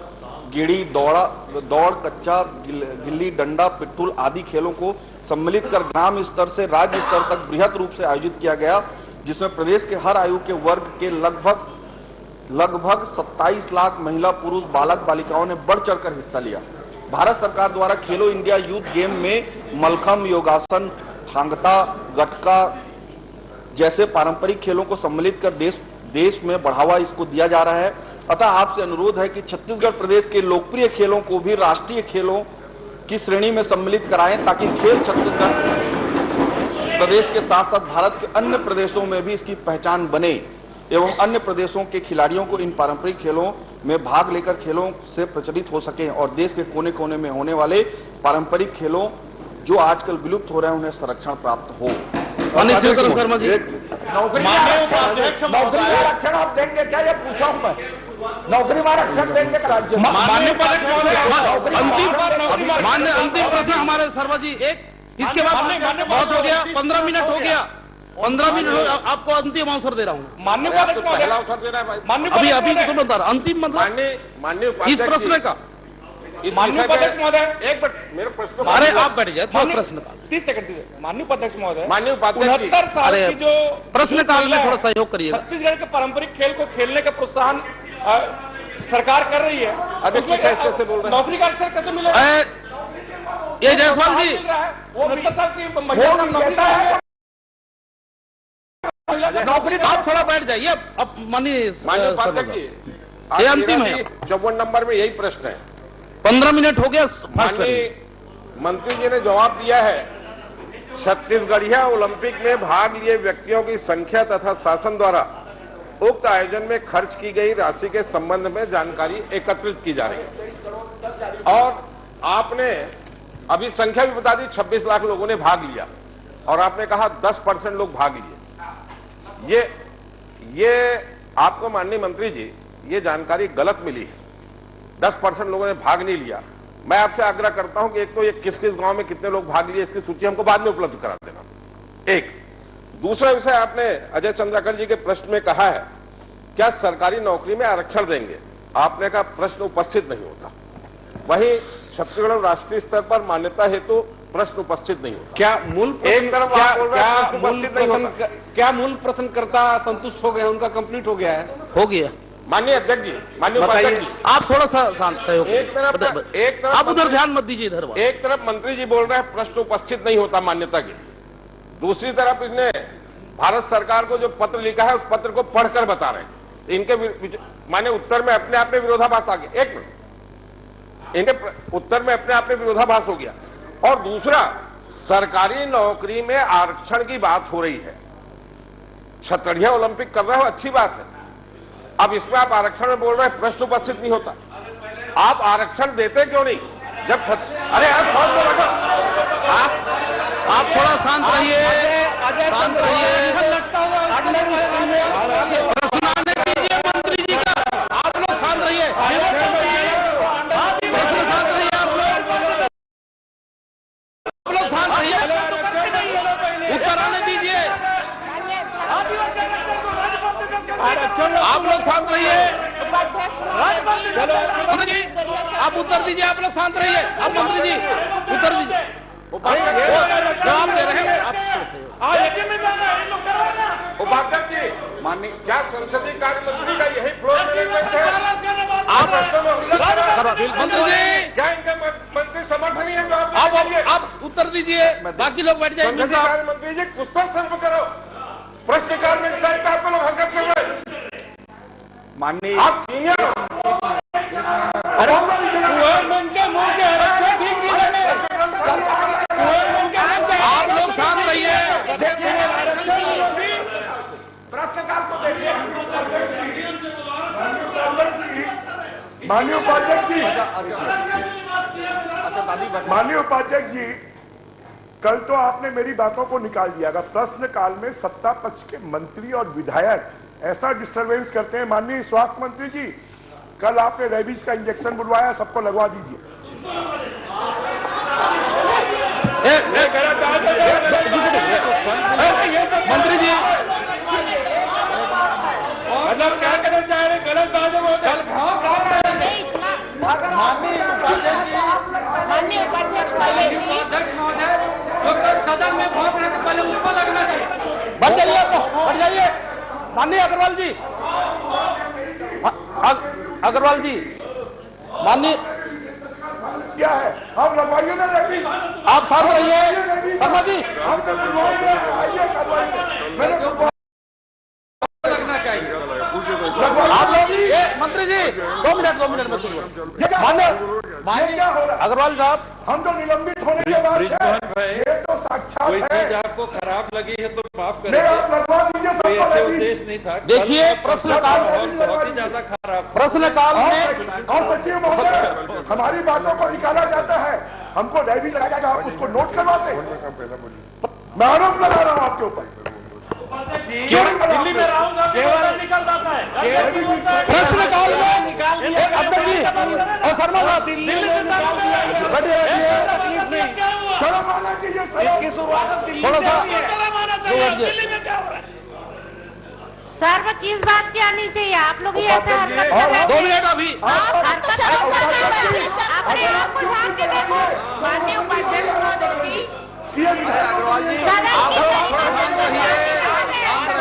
गेड़ी, दौड़, कच्चा, गिल्ली डंडा, पिट्ठूल आदि खेलों को सम्मिलित कर ग्राम स्तर से राज्य स्तर तक बृहद रूप से आयोजित किया गया, जिसमें प्रदेश के हर आयु के वर्ग के लगभग 27 लाख महिला, पुरुष, बालक बालिकाओं ने बढ़ चढ़कर हिस्सा लिया। भारत सरकार द्वारा खेलो इंडिया यूथ गेम में मलखम, योगासन, थांगता, गटका जैसे पारंपरिक खेलों को सम्मिलित कर देश में बढ़ावा इसको दिया जा रहा है। अतः आपसे अनुरोध है कि छत्तीसगढ़ प्रदेश के लोकप्रिय खेलों को भी राष्ट्रीय खेलों की श्रेणी में सम्मिलित कराएं, ताकि खेल छत्तीसगढ़ प्रदेश के साथ साथ भारत के अन्य प्रदेशों में भी इसकी पहचान बने एवं अन्य प्रदेशों के खिलाड़ियों को इन पारंपरिक खेलों में भाग लेकर खेलों से प्रचलित हो सके और देश के कोने कोने में होने वाले पारंपरिक खेलों जो आजकल विलुप्त हो रहे हैं उन्हें संरक्षण प्राप्त हो। शर्मा जी, नौकरी में आरक्षण आप देंगे क्या, ये पूछा हूं मैं, नौकरी में आरक्षण देंगे राज्य में? अंतिम प्रश्न हमारे शर्मा जी, एक इसके बाद बहुत हो गया, 15 मिनट हो गया, 15 मिनट आपको अंतिम अवसर दे रहा हूँ। माननीय पहला अवसर दे रहा है भाई, अभी तो बता रहा अंतिम, मतलब माननीय इस प्रश्न का माननीय उपाध्यक्ष महोदय, एक मिनट मेरे प्रश्न, अरे आप बैठ जाए, थोड़ा प्रश्न 30 सेकंड दीजिए। माननीय उपाध्यक्ष महोदय, माननीय उपाध्यक्ष 69 साल की जो प्रश्न काल में थोड़ा सहयोग करिए। छत्तीसगढ़ के पारंपरिक खेल को खेलने का प्रोत्साहन सरकार कर रही है, अभी किस हैसियत से बोल रहे हैं? नौकरी का अवसर कैसे मिलेगा? ये जायसवाल जी, वो महिला नौकरी है, नौकरी आप थोड़ा बैठ जाइए। अब माननीय उपाध्यक्ष जी, ये अंतिम है। 54 नंबर में यही प्रश्न है। 15 मिनट हो गया। माननीय मंत्री जी ने जवाब दिया है, छत्तीसगढ़िया ओलंपिक में भाग लिए व्यक्तियों की संख्या तथा शासन द्वारा उक्त आयोजन में खर्च की गई राशि के संबंध में जानकारी एकत्रित की जा रही है। और आपने अभी संख्या भी बता दी, 26 लाख लोगों ने भाग लिया और आपने कहा 10% लोग भाग लिए। ये आपको माननीय मंत्री जी ये जानकारी गलत मिली है। 10% लोगों ने भाग नहीं लिया। मैं आपसे आग्रह करता हूं कि एक तो ये किस किस गांव में कितने लोग भाग लिए इसकी सूची हमको बाद में उपलब्ध करा देना। एक दूसरा विषय, आपने अजय चंद्राकर जी के प्रश्न में कहा है क्या सरकारी नौकरी में आरक्षण देंगे, आपने कहा प्रश्न उपस्थित नहीं होता। वहीं छत्तीसगढ़ और राष्ट्रीय स्तर पर मान्यता हेतु प्रश्न उपस्थित नहीं होता। क्या मूल एक तरफ आप बोल रहे हैं प्रश्न उपस्थित नहीं होता। क्या मूल प्रश्नकर्ता संतुष्ट हो गए, उनका कंप्लीट हो गया है? हो गया। माननीय अध्यक्ष जी, माननीय उपाध्यक्ष जी, आप थोड़ा सा शांत सहयोग। एक तरफ आप उधर ध्यान मत दीजिए, इधर एक तरफ मंत्री जी बोल रहे हैं प्रश्न उपस्थित नहीं होता मान्यता के, दूसरी तरफ इन्हें भारत सरकार को जो पत्र लिखा है उस पत्र को पढ़कर बता रहे हैं। इनके माने उत्तर में अपने आप में विरोधाभास आ गया। एक मिनट, इनके उत्तर में अपने आप में विरोधाभास हो गया। और दूसरा, सरकारी नौकरी में आरक्षण की बात हो रही है। छत्तीसगढ़िया ओलंपिक कर रहे हो, अच्छी बात है। अब इसमें आप आरक्षण में बोल रहे हैं प्रश्न उपस्थित नहीं होता। आप आरक्षण देते क्यों नहीं जब अरे आप थोड़ा शांत रहिए, शांत रहिए। प्रश्न आने दीजिए मंत्री जी का। आप लोग शांत रहिए, प्रश्न शांत रहिए। आप लोग शांत रहिए, उत्तर आने दीजिए। आप लोग शांत रहिए। मंत्री जी आप उत्तर दीजिए। आप लोग शांत रहिए। आप मंत्री जी उत्तर दीजिए। जवाब दे रहे हैं उपाध्यक्ष जी। माननीय क्या संसदीय कार्य मंत्री का यही फ्लोर मैनेजमेंट है? आप मंत्री जी क्या इनका मंत्री समर्थन नहीं है? आप उत्तर दीजिए, बाकी लोग बैठ जाएंगे। संसदीय कार्य मंत्री जी कुछ तो सर्व करो। प्रश्नकाल में इस टाइप का आपको लोग हरकत कर रहे हैं। माननीय आप सीनियर आप लोग शांत रहिए। प्रश्नकाल को देखिए। माननीय उपाध्यक्ष जी, माननीय उपाध्यक्ष जी, कल तो आपने मेरी बातों को निकाल दिया। अगर प्रश्न काल में सत्ता पक्ष के मंत्री और विधायक ऐसा डिस्टरबेंस करते हैं, माननीय स्वास्थ्य मंत्री जी, कल आपने रेबीज का इंजेक्शन बुलवाया, सबको लगवा दीजिए। मंत्री जी मतलब क्या करना चाह रहे? गलत बात है। माननीय उपाध्यक्ष महोदय, जो कल सदन में भौंक रहे थे पहले उसको लगना चाहिए। बढ़ जाइए, बढ़ जाइए। माननीय अग्रवाल जी, अग्रवाल जी, माननीय क्या है? हम लगवाइए ना रेबीज। आप शांत रहिए। शर्मा जी हम तो लगना चाहिए। आप लोग मंत्री जी 2 मिनट में सुनिए। माननीय अग्रवाल साहब, हम तो निलंबित होने के बाद ये तो साक्षात कोई चीज है। आपको खराब लगी है तो माफ नहीं, आप करें। लगवा दीजिए कोई ऐसे सबको रेबीज। उद्देश्य नहीं था। देखिए प्रश्नकाल बहुत ही ज्यादा खराब। प्रश्नकाल में और सचिव महोदय, हमारी बातों को निकाला जाता है, हमको रेबीज लगाया जाएगा, आप उसको नोट करवाते हैं। मैं आरोप लगा रहा हूं आपके ऊपर। क्यों दिल्ली में रहूंगा निकल जाता है प्रश्नकाल में निकाल दिया अध्यक्ष जी और शर्मा साहब दिल्ली में निकाल दिया। शर्म आना चाहिए। इसकी शुरुआत थोड़ा सा दिल्ली में क्या हो रहा है? सर्व किस बात की आनी चाहिए? आप लोग ही ऐसे हरकत कर रहे हैं। 2 मिनट अभी। आप हरकत कर रहे हैं, अपने आप को झांक के देखो। माननीय उपाध्यक्ष महोदय जी, सदन की गरिमा को खराब नहीं रखा गया है।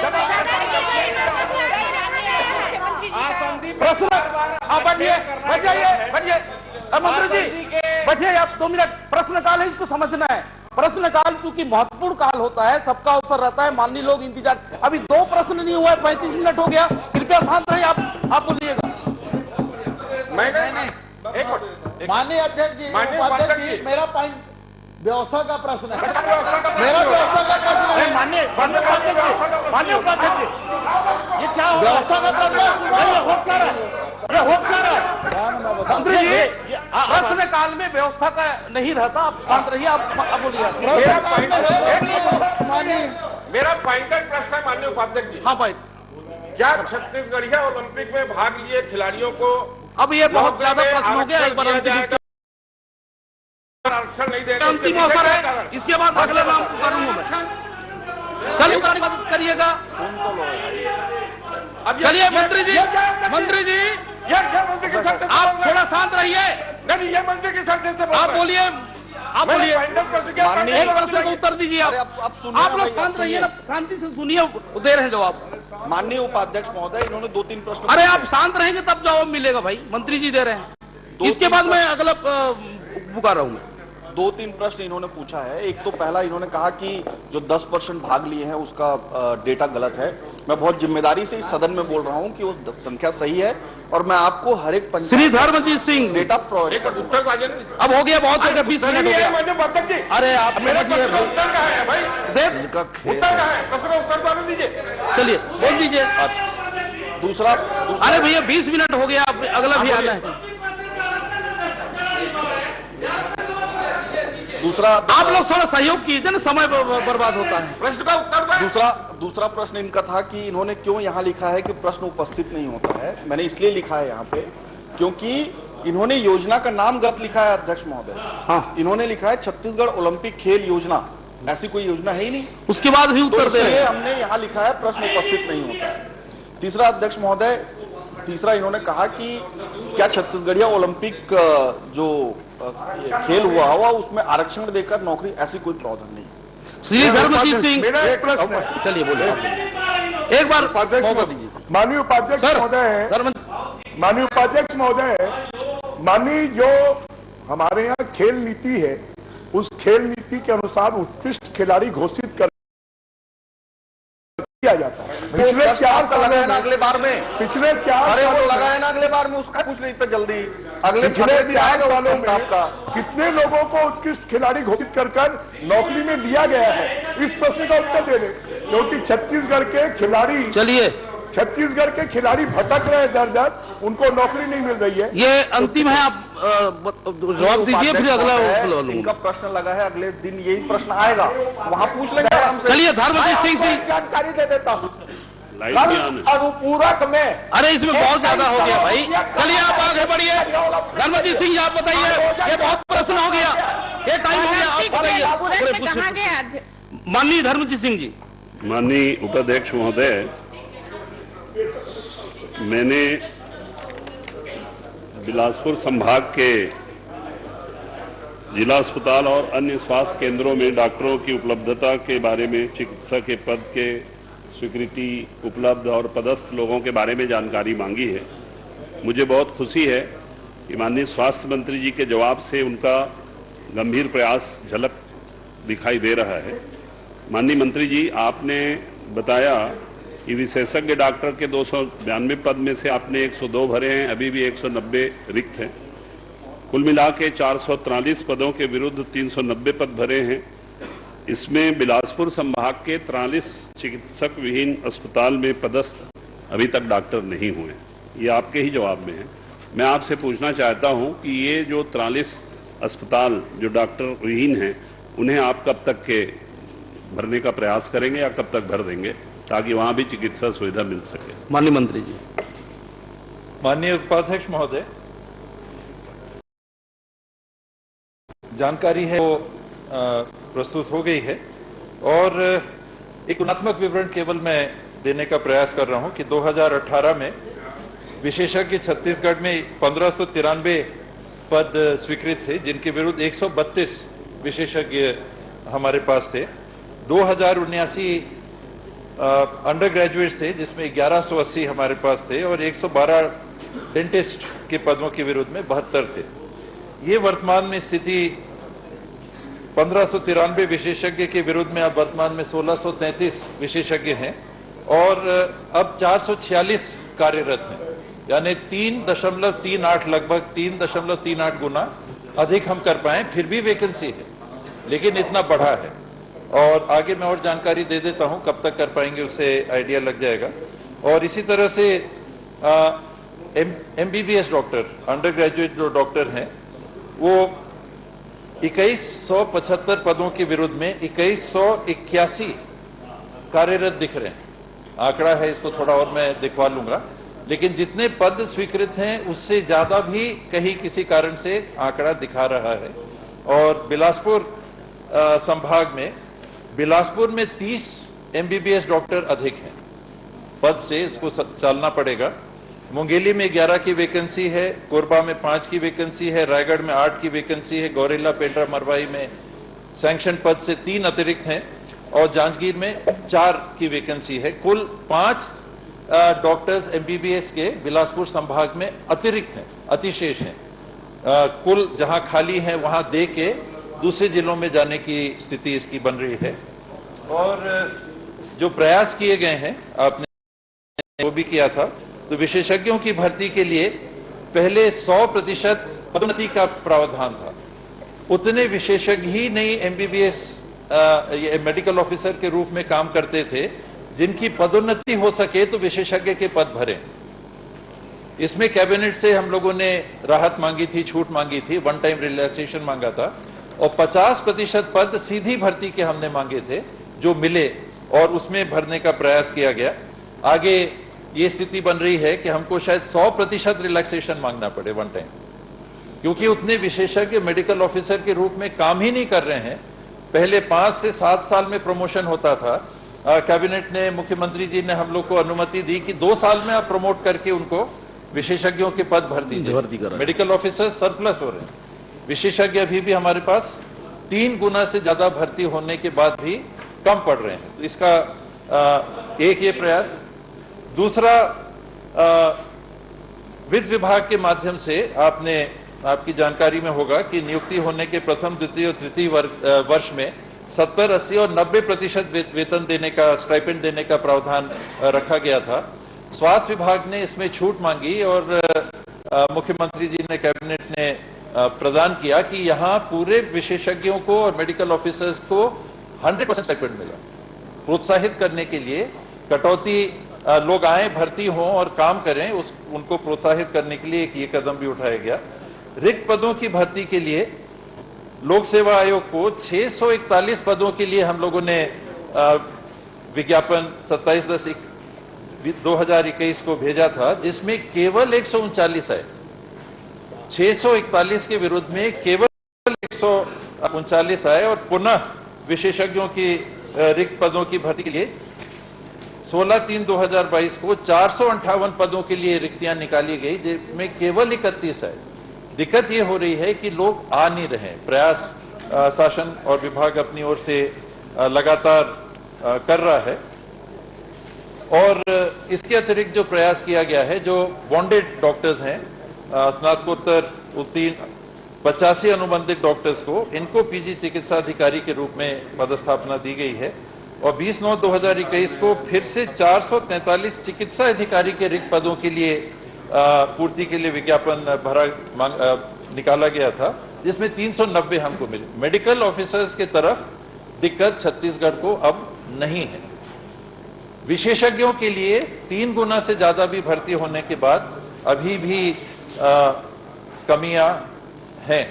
सदन की गरिमा को खराब नहीं रखा गया है। बैठिए मंत्री जी, बैठिए आप 2 मिनट। प्रश्नकाल है, इसको समझना है। प्रश्नकाल चूंकि महत्वपूर्ण काल होता है, सबका अवसर रहता है, माननीय लोग इंतजार। अभी 2 प्रश्न नहीं हुआ है, 35 मिनट हो गया। कृपया शांत रहिए, आप बोलिएगा। माननीय अध्यक्ष जी, उपाध्यक्ष जी, मेरा पॉइंट व्यवस्था का प्रश्न है, मेरा व्यवस्था का प्रश्न है। माननीय उपाध्यक्ष जी, ये क्या व्यवस्था का प्रश्न है? मंत्री जी, प्रश्न काल में व्यवस्था का नहीं रहता, आप शांत रहिए, आप बोलिए। मेरा पॉइंटेड प्रश्न है माननीय उपाध्यक्ष जी। हाँ भाई, क्या छत्तीसगढ़िया ओलंपिक में भाग लिए खिलाड़ियों को अब ये बहुत ज्यादा प्रश्न हो गया, एक बार अंतिम अवसर है, इसके बाद अगले नाम करूंगा मैं। चलिए मदद करिएगा। चलिए मंत्री जी, आप थोड़ा शांत रहिए। नहीं, ये मंत्री की सर से आप बोलिए, एक प्रश्न का उत्तर दीजिए। आप लोग शांत रहिए ना, शांति से सुनिए, दे रहे हैं जवाब। माननीय उपाध्यक्ष महोदय, इन्होंने 2-3 प्रश्न। अरे आप शांत रहेंगे तब जवाब मिलेगा भाई, मंत्री जी दे रहे हैं। इसके बाद मैं अगला पुकार रहूंगा। 2-3 प्रश्न इन्होंने पूछा है। एक तो पहला, इन्होंने कहा कि जो 10% भाग लिए हैं उसका डेटा गलत है। मैं बहुत जिम्मेदारी से इस सदन में बोल रहा हूं कि वो संख्या सही है और मैं आपको हर एक श्री धर्मजीत सिंह डेटा उत्तर अब हो गया, बहुत हो गया, 20 मिनट हो गया। अरे आप मेरा उत्तर कहाँ है भाई? उत्तर कहाँ है? प्रश्न का उत्तर तो दीजिए। चलिए बोल दीजिए। दूसरा, अरे भैया 20 मिनट हो गया, अगला भी आना है। दूसरा, आप लोग थोड़ा सहयोग कीजिए ना, समय बर्बाद होता है। प्रश्न का उत्तर दूसरा प्रश्न इनका था कि इन्होंने क्यों यहाँ लिखा है कि प्रश्न उपस्थित नहीं होता है। मैंने इसलिए लिखा है यहाँ पे क्योंकि इन्होंने योजना का नाम गलत लिखा है अध्यक्ष महोदय। हाँ, इन्होंने लिखा है छत्तीसगढ़ ओलंपिक खेल योजना, ऐसी कोई योजना है ही नहीं। उसके बाद भी उत्तर दे रहे हैं। हमने यहाँ लिखा है प्रश्न उपस्थित नहीं होता है। तीसरा अध्यक्ष महोदय, इन्होंने कहा कि क्या छत्तीसगढ़िया ओलंपिक जो खेल हुआ उसमें आरक्षण देकर नौकरी, ऐसी कोई प्रावधान नहीं। श्री धर्मजीत सिंह, चलिए बोलिए एक बार। माननीय उपाध्यक्ष महोदय, माननीय जो हमारे यहाँ खेल नीति है, उस खेल नीति के अनुसार उत्कृष्ट खिलाड़ी घोषित कर किया जाता है। पिछले 4 साल में, अगले बार में, पिछले 4 सालों लगाए ना अगले बार में, उसका पूछ नहीं तो जल्दी पिछले 4 सालों में कितने लोगों को उत्कृष्ट खिलाड़ी घोषित कर नौकरी में लिया गया है? इस प्रश्न का उत्तर दे दें, क्योंकि छत्तीसगढ़ के खिलाड़ी भटक रहे हैं दर, उनको नौकरी नहीं मिल रही है। ये अंतिम है, आप जवाब दीजिए, फिर अगला इनका प्रश्न लगा है, अगले दिन यही प्रश्न आएगा, वहां पूछ लेंगे आराम से। चलिए धर्मजीत सिंह जानकारी दे देता हूँ। अनुपूरक में, अरे इसमें बहुत ज्यादा हो गया भाई। चलिए आप आगे बढ़िए। धर्मजीत सिंह आप बताइए, ये बहुत प्रश्न हो गया, ये टाइम हो गया, आप बताइए। माननीय धर्मजीत सिंह जी। माननीय उपाध्यक्ष महोदय, मैंने बिलासपुर संभाग के जिला अस्पताल और अन्य स्वास्थ्य केंद्रों में डॉक्टरों की उपलब्धता के बारे में, चिकित्सा के पद के स्वीकृति उपलब्ध और पदस्थ लोगों के बारे में जानकारी मांगी है। मुझे बहुत खुशी है कि माननीय स्वास्थ्य मंत्री जी के जवाब से उनका गंभीर प्रयास झलक दिखाई दे रहा है। माननीय मंत्री जी, आपने बताया कि विशेषज्ञ डॉक्टर के 292 पद में से आपने 102 भरे हैं, अभी भी 190 रिक्त हैं। कुल मिला के 443 पदों के विरुद्ध 390 पद भरे हैं। इसमें बिलासपुर संभाग के 43 चिकित्सक विहीन अस्पताल में पदस्थ अभी तक डॉक्टर नहीं हुए। ये आपके ही जवाब में है। मैं आपसे पूछना चाहता हूं कि ये जो 43 अस्पताल जो डॉक्टर विहीन हैं, उन्हें आप कब तक के भरने का प्रयास करेंगे या कब तक भर देंगे, ताकि वहां भी चिकित्सा सुविधा मिल सके? माननीय मंत्री जी। माननीय उपाध्यक्ष महोदय, जानकारी है वो प्रस्तुत हो गई है और एक गुणात्मक विवरण केवल मैं देने का प्रयास कर रहा हूं कि 2018 में विशेषज्ञ छत्तीसगढ़ में 1593 पद स्वीकृत थे, जिनके विरुद्ध 132 विशेषज्ञ हमारे पास थे। 2079 अंडर ग्रेजुएट्स थे, जिसमें 1180 हमारे पास थे और 112 डेंटिस्ट के पदों के विरुद्ध में 72 थे। ये वर्तमान में स्थिति 1593 विशेषज्ञ के विरुद्ध में अब वर्तमान में 1633 विशेषज्ञ हैं और अब 446 कार्यरत हैं, यानी 3.38 लगभग 3.38 गुना अधिक हम कर पाए। फिर भी वैकेंसी है, लेकिन इतना बढ़ा है। और आगे मैं और जानकारी दे देता हूं, कब तक कर पाएंगे उससे आइडिया लग जाएगा। और इसी तरह से MBBS डॉक्टर, अंडर ग्रेजुएट जो डॉक्टर हैं, वो 2175 पदों के विरुद्ध में 2181 कार्यरत दिख रहे हैं। आंकड़ा है, इसको थोड़ा और मैं दिखवा लूंगा, लेकिन जितने पद स्वीकृत हैं उससे ज्यादा भी कहीं किसी कारण से आंकड़ा दिखा रहा है। और बिलासपुर संभाग में, बिलासपुर में 30 MBBS डॉक्टर अधिक हैं पद से, इसको चलना पड़ेगा। मुंगेली में 11 की वैकेंसी है, कोरबा में 5 की वैकेंसी है, रायगढ़ में 8 की वैकेंसी है, गौरेला, पेंड्रा, मरवाई में सैंक्शन पद से 3 अतिरिक्त हैं और जांजगीर में 4 की वैकेंसी है। कुल 5 डॉक्टर्स MBBS के बिलासपुर संभाग में अतिरिक्त हैं, अतिशेष हैं। कुल जहां खाली हैं वहां दे के दूसरे जिलों में जाने की स्थिति इसकी बन रही है। और जो प्रयास किए गए हैं, आपने वो भी किया था, तो विशेषज्ञों की भर्ती के लिए पहले 100% पदोन्नति का प्रावधान था। उतने विशेषज्ञ ही नहीं MBBS मेडिकल ऑफिसर के रूप में काम करते थे जिनकी पदोन्नति हो सके तो विशेषज्ञ के पद भरें। इसमें कैबिनेट से हम लोगों ने राहत मांगी थी, छूट मांगी थी, वन टाइम रिलैक्सेशन मांगा था और 50% पद सीधी भर्ती के हमने मांगे थे जो मिले और उसमें भरने का प्रयास किया गया। आगे ये स्थिति बन रही है कि हमको शायद 100% रिलैक्सेशन मांगना पड़े वन टाइम, क्योंकि उतने विशेषज्ञ मेडिकल ऑफिसर के रूप में काम ही नहीं कर रहे हैं। पहले 5 से 7 साल में प्रमोशन होता था। कैबिनेट ने, मुख्यमंत्री जी ने हम लोग को अनुमति दी कि 2 साल में आप प्रमोट करके उनको विशेषज्ञों के पद भर दीजिए। मेडिकल ऑफिसर सरप्लस हो रहे हैं, विशेषज्ञ अभी भी हमारे पास 3 गुना से ज्यादा भर्ती होने के बाद भी कम पड़ रहे हैं। तो इसका एक ये प्रयास। दूसरा, वित्त विभाग के माध्यम से आपकी जानकारी में होगा कि नियुक्ति होने के प्रथम, द्वितीय और तृतीय वर्ष में 70, 80 और 90% वेतन देने का, स्टाइपेंड देने का प्रावधान रखा गया था। स्वास्थ्य विभाग ने इसमें छूट मांगी और मुख्यमंत्री जी ने, कैबिनेट ने प्रदान किया कि यहाँ पूरे विशेषज्ञों को और मेडिकल ऑफिसर्स को 100% स्टाइपेंड मिला। प्रोत्साहित करने के लिए कटौती, लोग आए, भर्ती हों और काम करें, उनको प्रोत्साहित करने के लिए एक ये कदम भी उठाया गया। रिक्त पदों की भर्ती के लिए लोक सेवा आयोग को 641 पदों के लिए हम लोगों ने विज्ञापन 27/10/2021 को भेजा था, जिसमें केवल 139 आए। 641 के विरुद्ध में केवल 139 आए और पुनः विशेषज्ञों की रिक्त पदों की भर्ती के लिए 16/3/2022 को 458 पदों के लिए रिक्तियां निकाली गई, जिसमें केवल 31 आए। दिक्कत ये हो रही है कि लोग आ नहीं रहे। प्रयास शासन और विभाग अपनी ओर से लगातार कर रहा है। और इसके अतिरिक्त जो प्रयास किया गया है, जो बॉन्डेड डॉक्टर्स हैं, स्नातकोत्तर उत्तीर्ण 85 अनुबंधित डॉक्टर्स को, इनको PG चिकित्सा अधिकारी के रूप में पदस्थापना दी गई है। और 20/9/2021 को फिर से 443 चिकित्सा अधिकारी के रिक्त पदों के लिए पूर्ति के लिए विज्ञापन निकाला गया था, जिसमें 390 हमको मिले। मेडिकल ऑफिसर्स के तरफ दिक्कत छत्तीसगढ़ को अब नहीं है। विशेषज्ञों के लिए 3 गुना से ज्यादा भी भर्ती होने के बाद अभी भी कमियां हैं।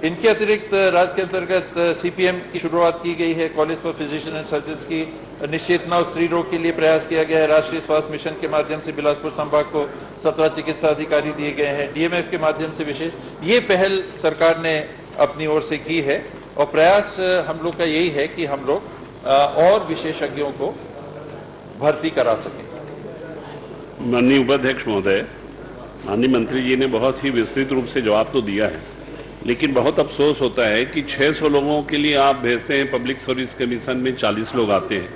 इनके अतिरिक्त राज्य के अंतर्गत CPM की शुरुआत की गई है, college for physician and surgeons की। निश्चेतना और स्त्री रोग के लिए प्रयास किया गया है। राष्ट्रीय स्वास्थ्य मिशन के माध्यम से बिलासपुर संभाग को 17 चिकित्सा अधिकारी दिए गए हैं। DMF के माध्यम से विशेष ये पहल सरकार ने अपनी ओर से की है और प्रयास हम लोग का यही है कि हम लोग और विशेषज्ञों को भर्ती करा सकें। माननीय उपाध्यक्ष महोदय, माननीय मंत्री जी ने बहुत ही विस्तृत रूप से जवाब तो दिया है, लेकिन बहुत अफसोस होता है कि 600 लोगों के लिए आप भेजते हैं, पब्लिक सर्विस कमीशन में 40 लोग आते हैं।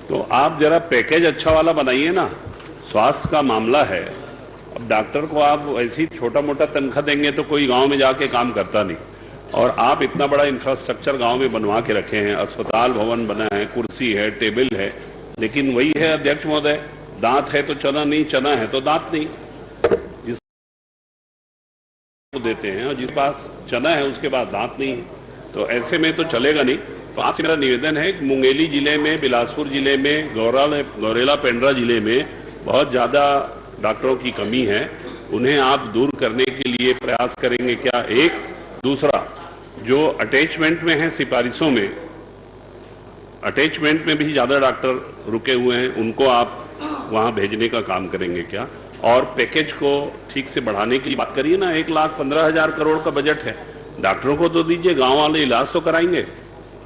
तो आप जरा पैकेज अच्छा वाला बनाइए ना। स्वास्थ्य का मामला है अब डॉक्टर को आप ऐसे ही छोटा मोटा तनख्वाह देंगे तो कोई गांव में जाके काम करता नहीं, और आप इतना बड़ा इंफ्रास्ट्रक्चर गांव में बनवा के रखे हैं, अस्पताल भवन बना है, कुर्सी है, टेबल है, लेकिन वही है अध्यक्ष महोदय, दांत है तो चना नहीं, चना है तो दांत नहीं। जिस देते हैं और जिस पास चना है उसके पास दांत नहीं है, तो ऐसे में तो चलेगा नहीं। तो आपसे मेरा निवेदन है कि मुंगेली जिले में, बिलासपुर जिले में, गौरेला पेंड्रा जिले में बहुत ज्यादा डॉक्टरों की कमी है, उन्हें आप दूर करने के लिए प्रयास करेंगे क्या? एक, दूसरा जो अटैचमेंट में है, सिफारिशों में अटैचमेंट में भी ज्यादा डॉक्टर रुके हुए हैं, उनको आप वहां भेजने का काम करेंगे क्या? और पैकेज को ठीक से बढ़ाने के लिए बात करिए ना। 1,15,000 करोड़ का बजट है, डॉक्टरों को तो दीजिए, गांव वाले इलाज तो कराएंगे,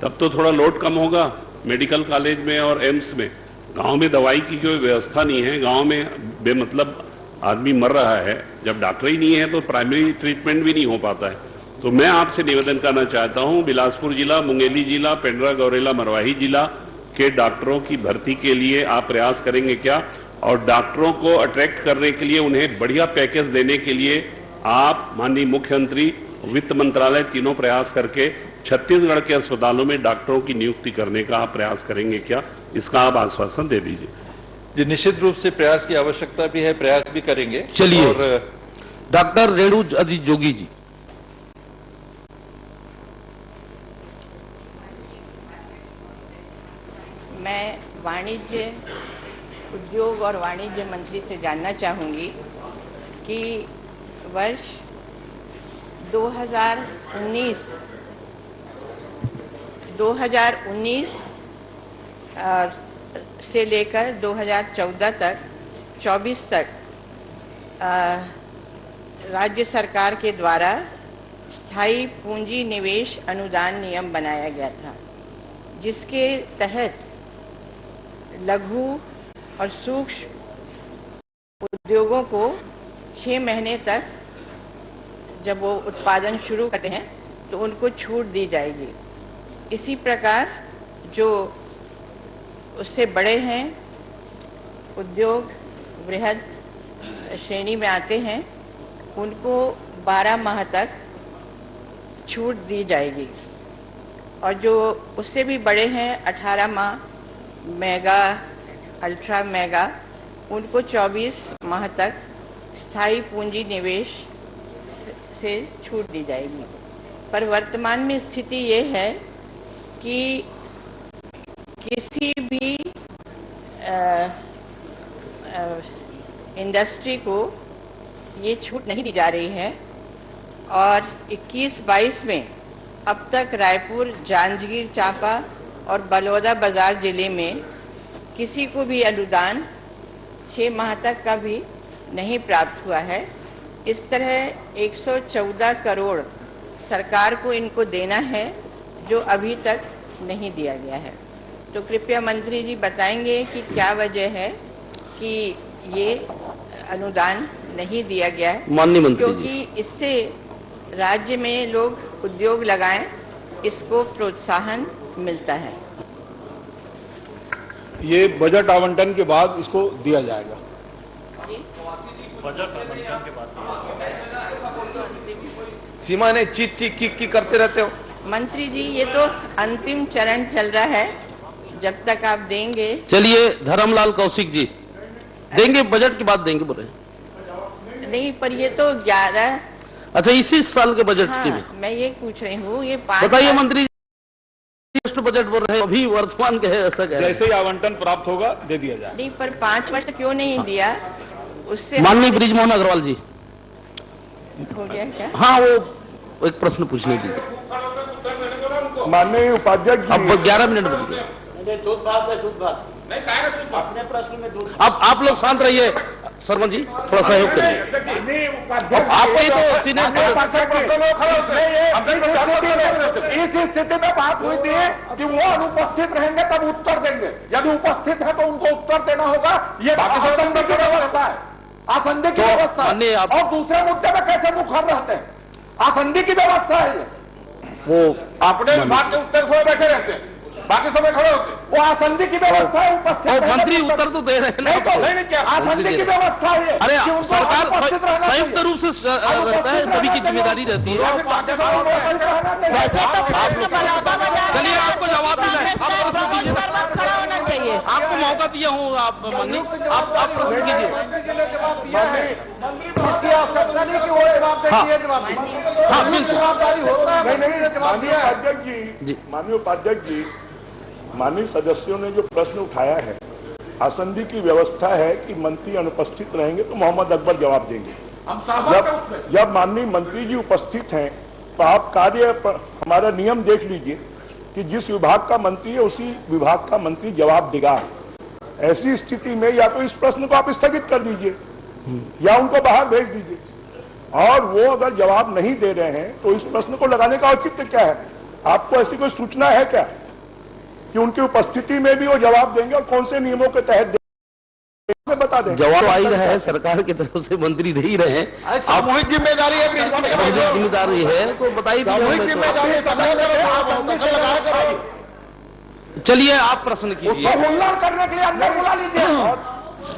तब तो थोड़ा लोड कम होगा मेडिकल कॉलेज में और एम्स में। गांव में दवाई की कोई व्यवस्था नहीं है, गांव में बेमतलब आदमी मर रहा है, जब डॉक्टर ही नहीं है तो प्राइमरी ट्रीटमेंट भी नहीं हो पाता है। तो मैं आपसे निवेदन करना चाहता हूं, बिलासपुर जिला, मुंगेली जिला, पेंड्रा गौरेला मरवाही जिला के डॉक्टरों की भर्ती के लिए आप प्रयास करेंगे क्या? और डॉक्टरों को अट्रैक्ट करने के लिए, उन्हें बढ़िया पैकेज देने के लिए आप माननीय मुख्यमंत्री, वित्त मंत्रालय, तीनों प्रयास करके छत्तीसगढ़ के अस्पतालों में डॉक्टरों की नियुक्ति करने का आप प्रयास करेंगे क्या? इसका आप आश्वासन दे दीजिए। जी, निश्चित रूप से प्रयास की आवश्यकता भी है, प्रयास भी करेंगे। चलिए, और डॉक्टर रेणु अजीत जोगी जी। मैं वाणिज्य, उद्योग और वाणिज्य मंत्री से जानना चाहूँगी कि वर्ष 2019 से लेकर 2014 तक 24 तक राज्य सरकार के द्वारा स्थायी पूंजी निवेश अनुदान नियम बनाया गया था, जिसके तहत लघु और सूक्ष्म उद्योगों को 6 महीने तक जब वो उत्पादन शुरू करते हैं तो उनको छूट दी जाएगी। इसी प्रकार जो उससे बड़े हैं, उद्योग बृहद श्रेणी में आते हैं, उनको 12 माह तक छूट दी जाएगी, और जो उससे भी बड़े हैं 18 माह, मेगा, अल्ट्रा मेगा, उनको 24 माह तक स्थायी पूंजी निवेश से छूट दी जाएगी। पर वर्तमान में स्थिति ये है कि किसी भी इंडस्ट्री को ये छूट नहीं दी जा रही है, और 21-22 में अब तक रायपुर, जांजगीर चांपा और बलौदा बाजार जिले में किसी को भी अनुदान 6 माह तक का भी नहीं प्राप्त हुआ है। इस तरह 114 करोड़ सरकार को इनको देना है, जो अभी तक नहीं दिया गया है। तो कृपया मंत्री जी बताएंगे कि क्या वजह है कि ये अनुदान नहीं दिया गया है? माननीय मंत्री जी, क्योंकि इससे राज्य में लोग उद्योग लगाएं, इसको प्रोत्साहन मिलता है। ये बजट आवंटन के बाद इसको दिया जाएगा। बजट आवंटन के बाद सीमा ने चीख चीख की करते रहते हो। मंत्री जी, ये तो अंतिम चरण चल रहा है, जब तक आप देंगे। चलिए, धर्मलाल कौशिक जी। देंगे, बजट के बाद देंगे बोले। नहीं, पर ये तो 11। अच्छा, इसी साल के बजट हाँ, के में मैं ये पूछ रही हूँ, ये 5 बताइए मंत्री जी, बजट बोल रहे हैं, अभी वर्तमान के है, ऐसा क्या? जैसे ही आवंटन प्राप्त होगा दे दिया जाए। नहीं, पर 5 वर्ष क्यों नहीं दिया? उससे माननीय ब्रिजमोहन अग्रवाल जी। हो गया क्या? हाँ, वो एक प्रश्न पूछने दीजिए। माननीय उपाध्यक्ष जी, अब 11 मिनट बच गए। दूध भात है, दूध भात नहीं खाएगा, दूध भात अपने प्रश्न में दूध। अब आप लोग शांत रहिए, सरपंच जी थोड़ा सहयोग करिए। आपके तो सीनियर इस स्थिति में बात हुई थी कि वो अनुपस्थित रहेंगे तब उत्तर देंगे, यदि उपस्थित है तो उनको उत्तर देना होगा। ये आसंदी की व्यवस्था है, आसंदी की व्यवस्था है। और दूसरे मुद्दे में कैसे मुखर रहते हैं? आसंदी की व्यवस्था है ये। वो अपने विभाग के उत्तर समय बैठे रहते हैं, बाकी समय खड़े होते हैं। वो आसंदी की व्यवस्था है, उपस्थित मंत्री उत्तर तो दे रहे हैं नहीं क्या आसंदी की व्यवस्था है। अरे सरकार संयुक्त रूप से रहता है, सभी की जिम्मेदारी रहती है। चलिए आपको जवाब दिया, खड़ा होना चाहिए। आपको मौका दिया हूँ, आप प्रश्न कीजिए। इसकी आवश्यकता नहीं कि वो जवाब देती है, जवाबदारी होता है। माननीय उपाध्यक्ष जी, माननीय सदस्यों ने जो प्रश्न उठाया है, आसंदी की व्यवस्था है कि मंत्री अनुपस्थित रहेंगे तो मोहम्मद अकबर जवाब देंगे। जब माननीय मंत्री जी उपस्थित हैं तो आप कार्य पर हमारा नियम देख लीजिए कि जिस विभाग का मंत्री है उसी विभाग का मंत्री जवाब देगा। ऐसी स्थिति में या तो इस प्रश्न को आप स्थगित कर दीजिए या उनको बाहर भेज दीजिए, और वो अगर जवाब नहीं दे रहे हैं तो इस प्रश्न को लगाने का औचित्य क्या है? आपको ऐसी कोई सूचना है क्या कि उनकी उपस्थिति में भी वो जवाब देंगे और कौन से नियमों के तहत देंगे? बता दें। जवाब आ ही रहा है, सरकार की तरफ से मंत्री दे ही रहे हैं। सामूहिक जिम्मेदारी है, जिम्मेदारी है तो बताइए। सामूहिक जिम्मेदारी है, चलिए आप प्रश्न कीजिए। करने के लिए अंदर बुला लीजिए।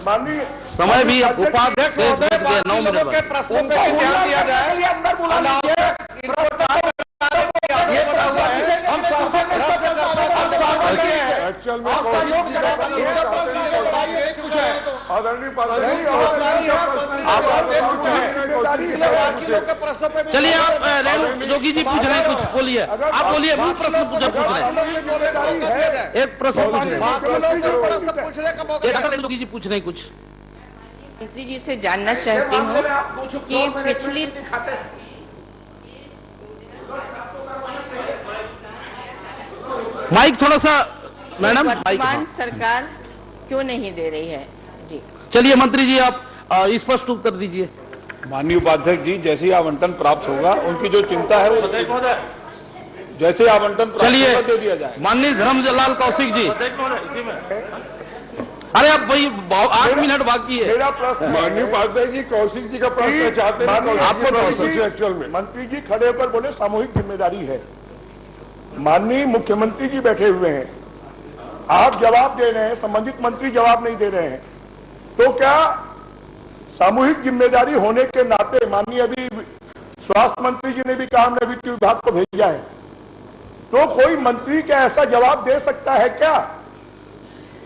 माननीय समय भी उपाध्यक्ष 9 मिनट प्रश्नों पे ध्यान दिया जाए, अंदर बुला लीजिए। चलिए आप रेणु जोगी जी पूछ रहे हैं, कुछ बोलिए। आप बोलिए, मूल प्रश्न पूछ रहे हैं। एक प्रश्न पूछ रहे हैं, रेणु जोगी जी पूछ रहे हैं कुछ। मंत्री जी से जानना चाहती हूँ कि पिछली माइक थोड़ा सा मैडम, वर्तमान सरकार क्यों नहीं दे रही है? जी चलिए मंत्री जी आप स्पष्ट उत्तर दीजिए। माननीय उपाध्यक्ष जी, जैसे ही आवंटन प्राप्त होगा उनकी जो चिंता है वो जैसे आवंटन प्राप्त होगा दे दिया जाए। माननीय धर्मलाल कौशिक जी, अरे अब भाई 8 मिनट बाकी है। मेरा प्रश्न माननीय उपाध्यक्ष जी, कौशिक जी का प्रश्न चाहते हैं आपको एक्चुअल में। मंत्री जी खड़े होकर बोले सामूहिक जिम्मेदारी है। माननीय मुख्यमंत्री जी बैठे हुए हैं, आप जवाब दे रहे हैं, संबंधित मंत्री जवाब नहीं दे रहे हैं, तो क्या सामूहिक जिम्मेदारी होने के नाते, माननीय अभी स्वास्थ्य मंत्री जी ने भी कहा हमने वित्त विभाग को भेजा है, तो कोई मंत्री क्या ऐसा जवाब दे सकता है क्या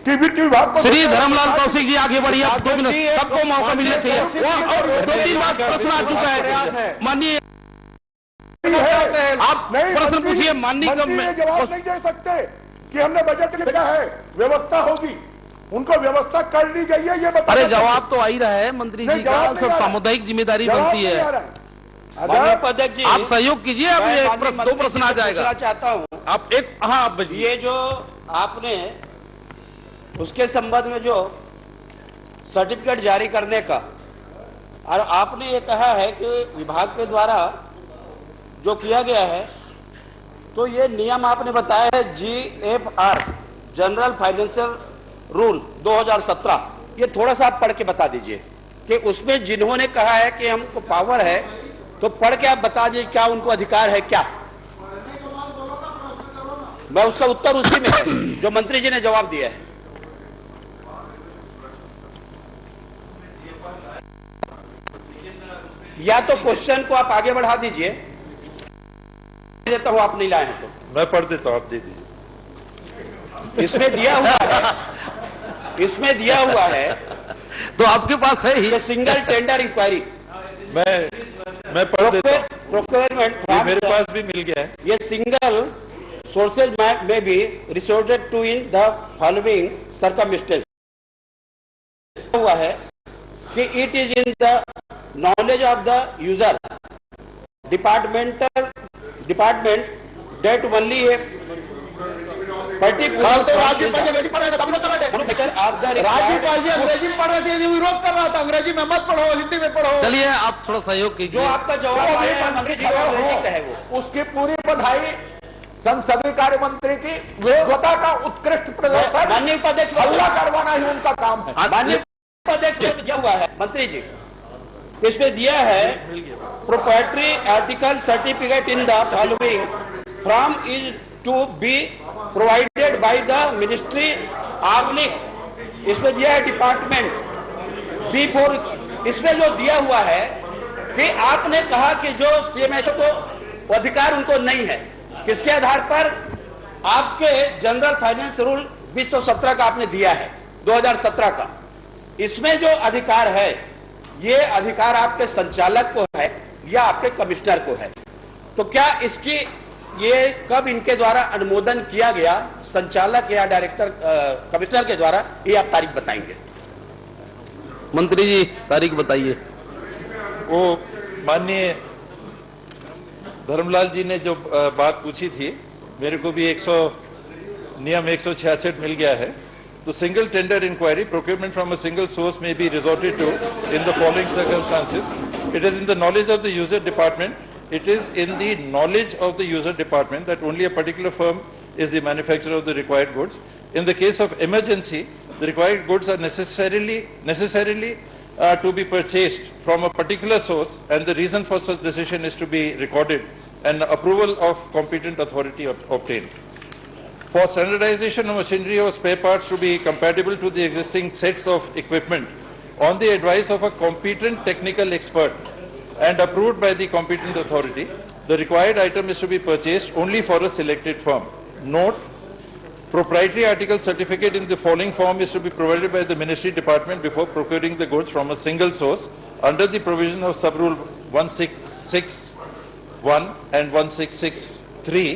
कि वित्त विभाग को? श्री धर्मलाल कौशिक जी आगे बढ़िए, आप 2 मिनट, सबको मौका मिलना चाहिए। और 2-3 बार प्रश्न आ चुका है। माननीय आप प्रश्न पूछिए। माननीय जवाब नहीं दे सकते कि हमने बजट लिखा है, व्यवस्था होगी, उनको व्यवस्था कर ली गई है, ये बता। अरे जवाब तो आ ही रहा है मंत्री जी का, सब सामुदायिक जिम्मेदारी बनती है। आप सहयोग कीजिए, अब एक प्रश्न 2 प्रश्न आ जाएगा। चाहता हूँ आप एक, हाँ ये जो आपने उसके संबंध में जो सर्टिफिकेट जारी करने का, और आपने ये कहा है कि विभाग के द्वारा जो किया गया है, तो ये नियम आपने बताया है GFR जनरल फाइनेंशियल रूल 2017, ये थोड़ा सा आप पढ़ के बता दीजिए कि उसमें जिन्होंने कहा है कि हमको पावर है, तो पढ़ के आप बता दीजिए क्या उनको अधिकार है क्या। मैं उसका उत्तर उसी में है जो मंत्री जी ने जवाब दिया है। या तो क्वेश्चन को आप आगे बढ़ा दीजिए, देता हूं, आप नहीं लाए हैं तो मैं पढ़ देता हूं, आप दे दीजिए। इसमें दिया हुआ है, इसमें दिया हुआ है, तो आपके पास है ही सिंगल टेंडर इंक्वायरी। मैं पढ़ देता हूं, प्रोक्योरमेंट मेरे पास भी मिल गया है। ये सिंगल सोर्सेज में be resorted to in the following circumstance हुआ है कि it is in the knowledge of the user department date only है राजीव जी अंग्रेजी में पढ़ रहे थे, विरोध कर रहा था, अंग्रेजी में मत पढ़ो, हिंदी में पढ़ो। चलिए आप थोड़ा सहयोग कीजिए। जो आपका जवाब आया मंत्री जी का है वो, उसकी पूरी बधाई संसदीय कार्य मंत्री की विद्वता का उत्कृष्ट प्रदर्शन। माननीय उपाध्यक्ष, हल्ला करवाना ही उनका काम है। माननीय उपाध्यक्ष दिया हुआ है मंत्री जी, इसमें दिया है proprietary article certificate in the following from is to be provided by the ministry oblique, इसमें दिया है डिपार्टमेंट B4, इसमें जो दिया हुआ है कि आपने कहा कि जो CMHO को अधिकार उनको नहीं है, किसके आधार पर? आपके जनरल फाइनेंस रूल 2017 का आपने दिया है, 2017 का। इसमें जो अधिकार है, ये अधिकार आपके संचालक को है या आपके कमिश्नर को है? तो क्या इसकी ये कब इनके द्वारा अनुमोदन किया गया, संचालक या डायरेक्टर कमिश्नर के द्वारा, ये आप तारीख बताएंगे? मंत्री जी तारीख बताइए। वो माननीय धर्मलाल जी ने जो बात पूछी थी, मेरे को भी नियम 166 मिल गया है। तो single tender inquiry, procurement from a single source may be resorted to in the following circumstances. It is in the knowledge of the user department. It is in the knowledge of the user department that only a particular firm is the manufacturer of the required goods. In the case of emergency, the required goods are necessarily to be purchased from a particular source, and the reason for such decision is to be recorded and approval of competent authority obtained. For standardization of machinery or spare parts to be compatible to the existing sets of equipment, on the advice of a competent technical expert and approved by the competent authority, the required item is to be purchased only for a selected firm. Note: proprietary article certificate in the following form is to be provided by the Ministry Department before procuring the goods from a single source under the provision of Sub-Rule 1661 and 1663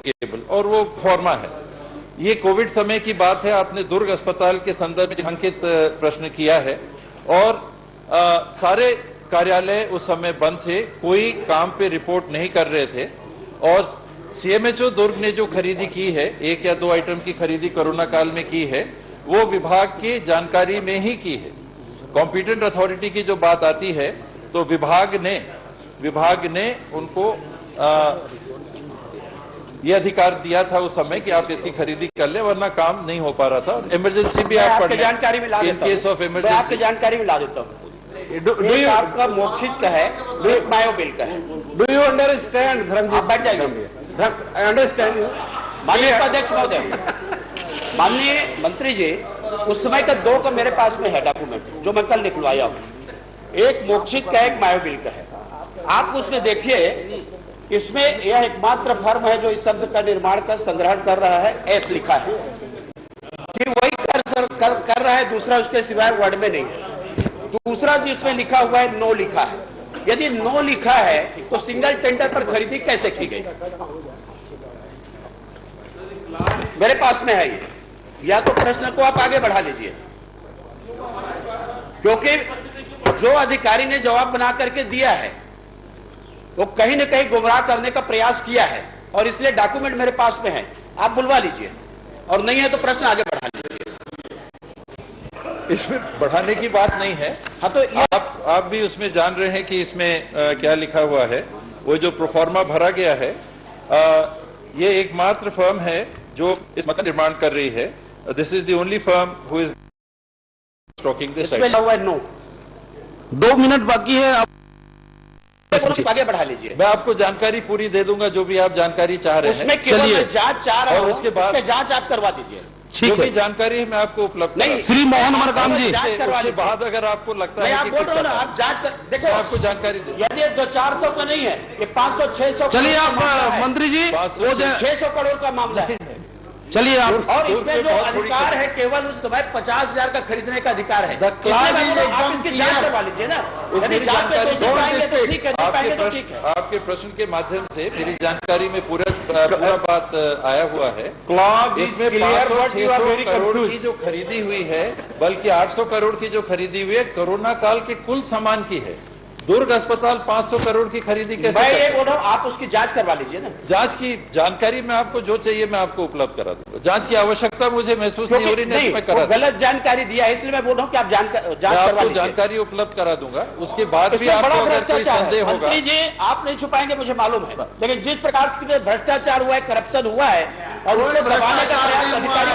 cable. और वो फॉर्मा है। ये Covid समय की बात है, आपने दुर्ग अस्पताल के संदर्भ में अंकित प्रश्न किया है, और सारे कार्यालय उस समय बंद थे, कोई काम पे रिपोर्ट नहीं कर रहे थे, और CMHO दुर्ग ने जो खरीदी की है, 1 या 2 आइटम की खरीदी कोरोना काल में की है, वो विभाग की जानकारी में ही की है। कॉम्पिटेंट अथॉरिटी की जो बात आती है, तो विभाग ने उनको ये अधिकार दिया था उस समय कि आप इसकी खरीदी कर ले, वरना काम नहीं हो पा रहा था। इमरजेंसी भी आप पढ़ लें, जानकारी में ला देता हूं। केस ऑफ इमरजेंसी आपकी जानकारी में ला देता हूं। एक आपका मोक्षित का है, एक मायोबिल का है। Do you understand? आप बैठ जाइए। अंडरस्टैंड। माननीय अध्यक्ष महोदय, माननीय मंत्री जी, उस समय का 2 का मेरे पास में है डॉक्यूमेंट, जो मैं कल निकलवाया हूं। एक मोक्षित का, एक मायोबिल का है। आप उसमें देखिए, इसमें यह एकमात्र फर्म है जो इस शब्द का निर्माण का संग्रहण कर रहा है, एस लिखा है। फिर वही कर रहा है, दूसरा उसके सिवाय वर्ड में नहीं है। दूसरा जिसमें लिखा हुआ है, नो लिखा है। यदि नो लिखा है तो सिंगल टेंडर पर खरीदी कैसे की गई? मेरे पास में है ये, या तो प्रश्न को आप आगे बढ़ा लीजिए, क्योंकि जो अधिकारी ने जवाब बना करके दिया है वो कहीं न कहीं गुमराह करने का प्रयास किया है, और इसलिए डॉक्यूमेंट मेरे पास में है। आप बुलवा लीजिए, और नहीं है तो प्रश्न आगे बढ़ा लीजिए। इसमें बढ़ाने की बात नहीं है। हाँ, तो आप भी उसमें जान रहे हैं कि इसमें क्या लिखा हुआ है। वो जो प्रोफॉर्मा भरा गया है, ये एकमात्र फर्म है जो इस मकान निर्माण कर रही है। This is the only firm who is stocking this. इसमें हुआ है नो। 2 मिनट बाकी है, आप आगे बढ़ा लीजिए। मैं आपको जानकारी पूरी दे दूंगा, जो भी आप जानकारी चाह रहे हैं। उसमें केवल जांच चाह रहा हूं, और उसके बाद जांच आप करवा दीजिए। जो भी जानकारी है मैं आपको उपलब्ध नहीं, श्री मोहन मरकाम जी, उसके बाद अगर आपको लगता है कि कुछ करना, आप जांच कर देखो, आपको जानकारी दे। यदि 400 का नहीं है, ये 500-600। चलिए आप मंत्री जी, वो 600 करोड़ का मामला है। चलिए आप, और इसमें जो अधिकार है केवल उस समय 50,000 का खरीदने का अधिकार है। आप इसकी जांच करवा लीजिए ना। यदि जांच में दोषी पाएंगे तो ठीक है, नहीं पाएंगे तो ठीक है। आपके प्रश्न के माध्यम से मेरी जानकारी में पूरा बात आया हुआ है। इसमें 500-600 करोड़ की जो खरीदी हुई है, बल्कि 800 करोड़ की जो खरीदी हुई है, कोरोना काल के कुल सामान की है। दुर्ग अस्पताल 500 करोड़ की खरीदी कैसे? मैं ये बोल रहा हूं, आप उसकी जांच करवा लीजिए ना। जांच की जानकारी में आपको जो चाहिए मैं आपको उपलब्ध करा दूंगा। जांच की आवश्यकता मुझे महसूस नहीं हो रही, नहीं मैं करा गलत जानकारी दिया है, इसलिए मैं बोल रहा हूं कि आप जांच करवा लीजिए। जानकारी उपलब्ध करा दूंगा। उसके बाद भी आपको अगर कोई संदेह होगा। मंत्री जी, आप नहीं छुपाएंगे, मुझे मालूम है, लेकिन जिस प्रकार से भ्रष्टाचार हुआ है, करप्शन हुआ है, और उसको दबाने का प्रयास अधिकारी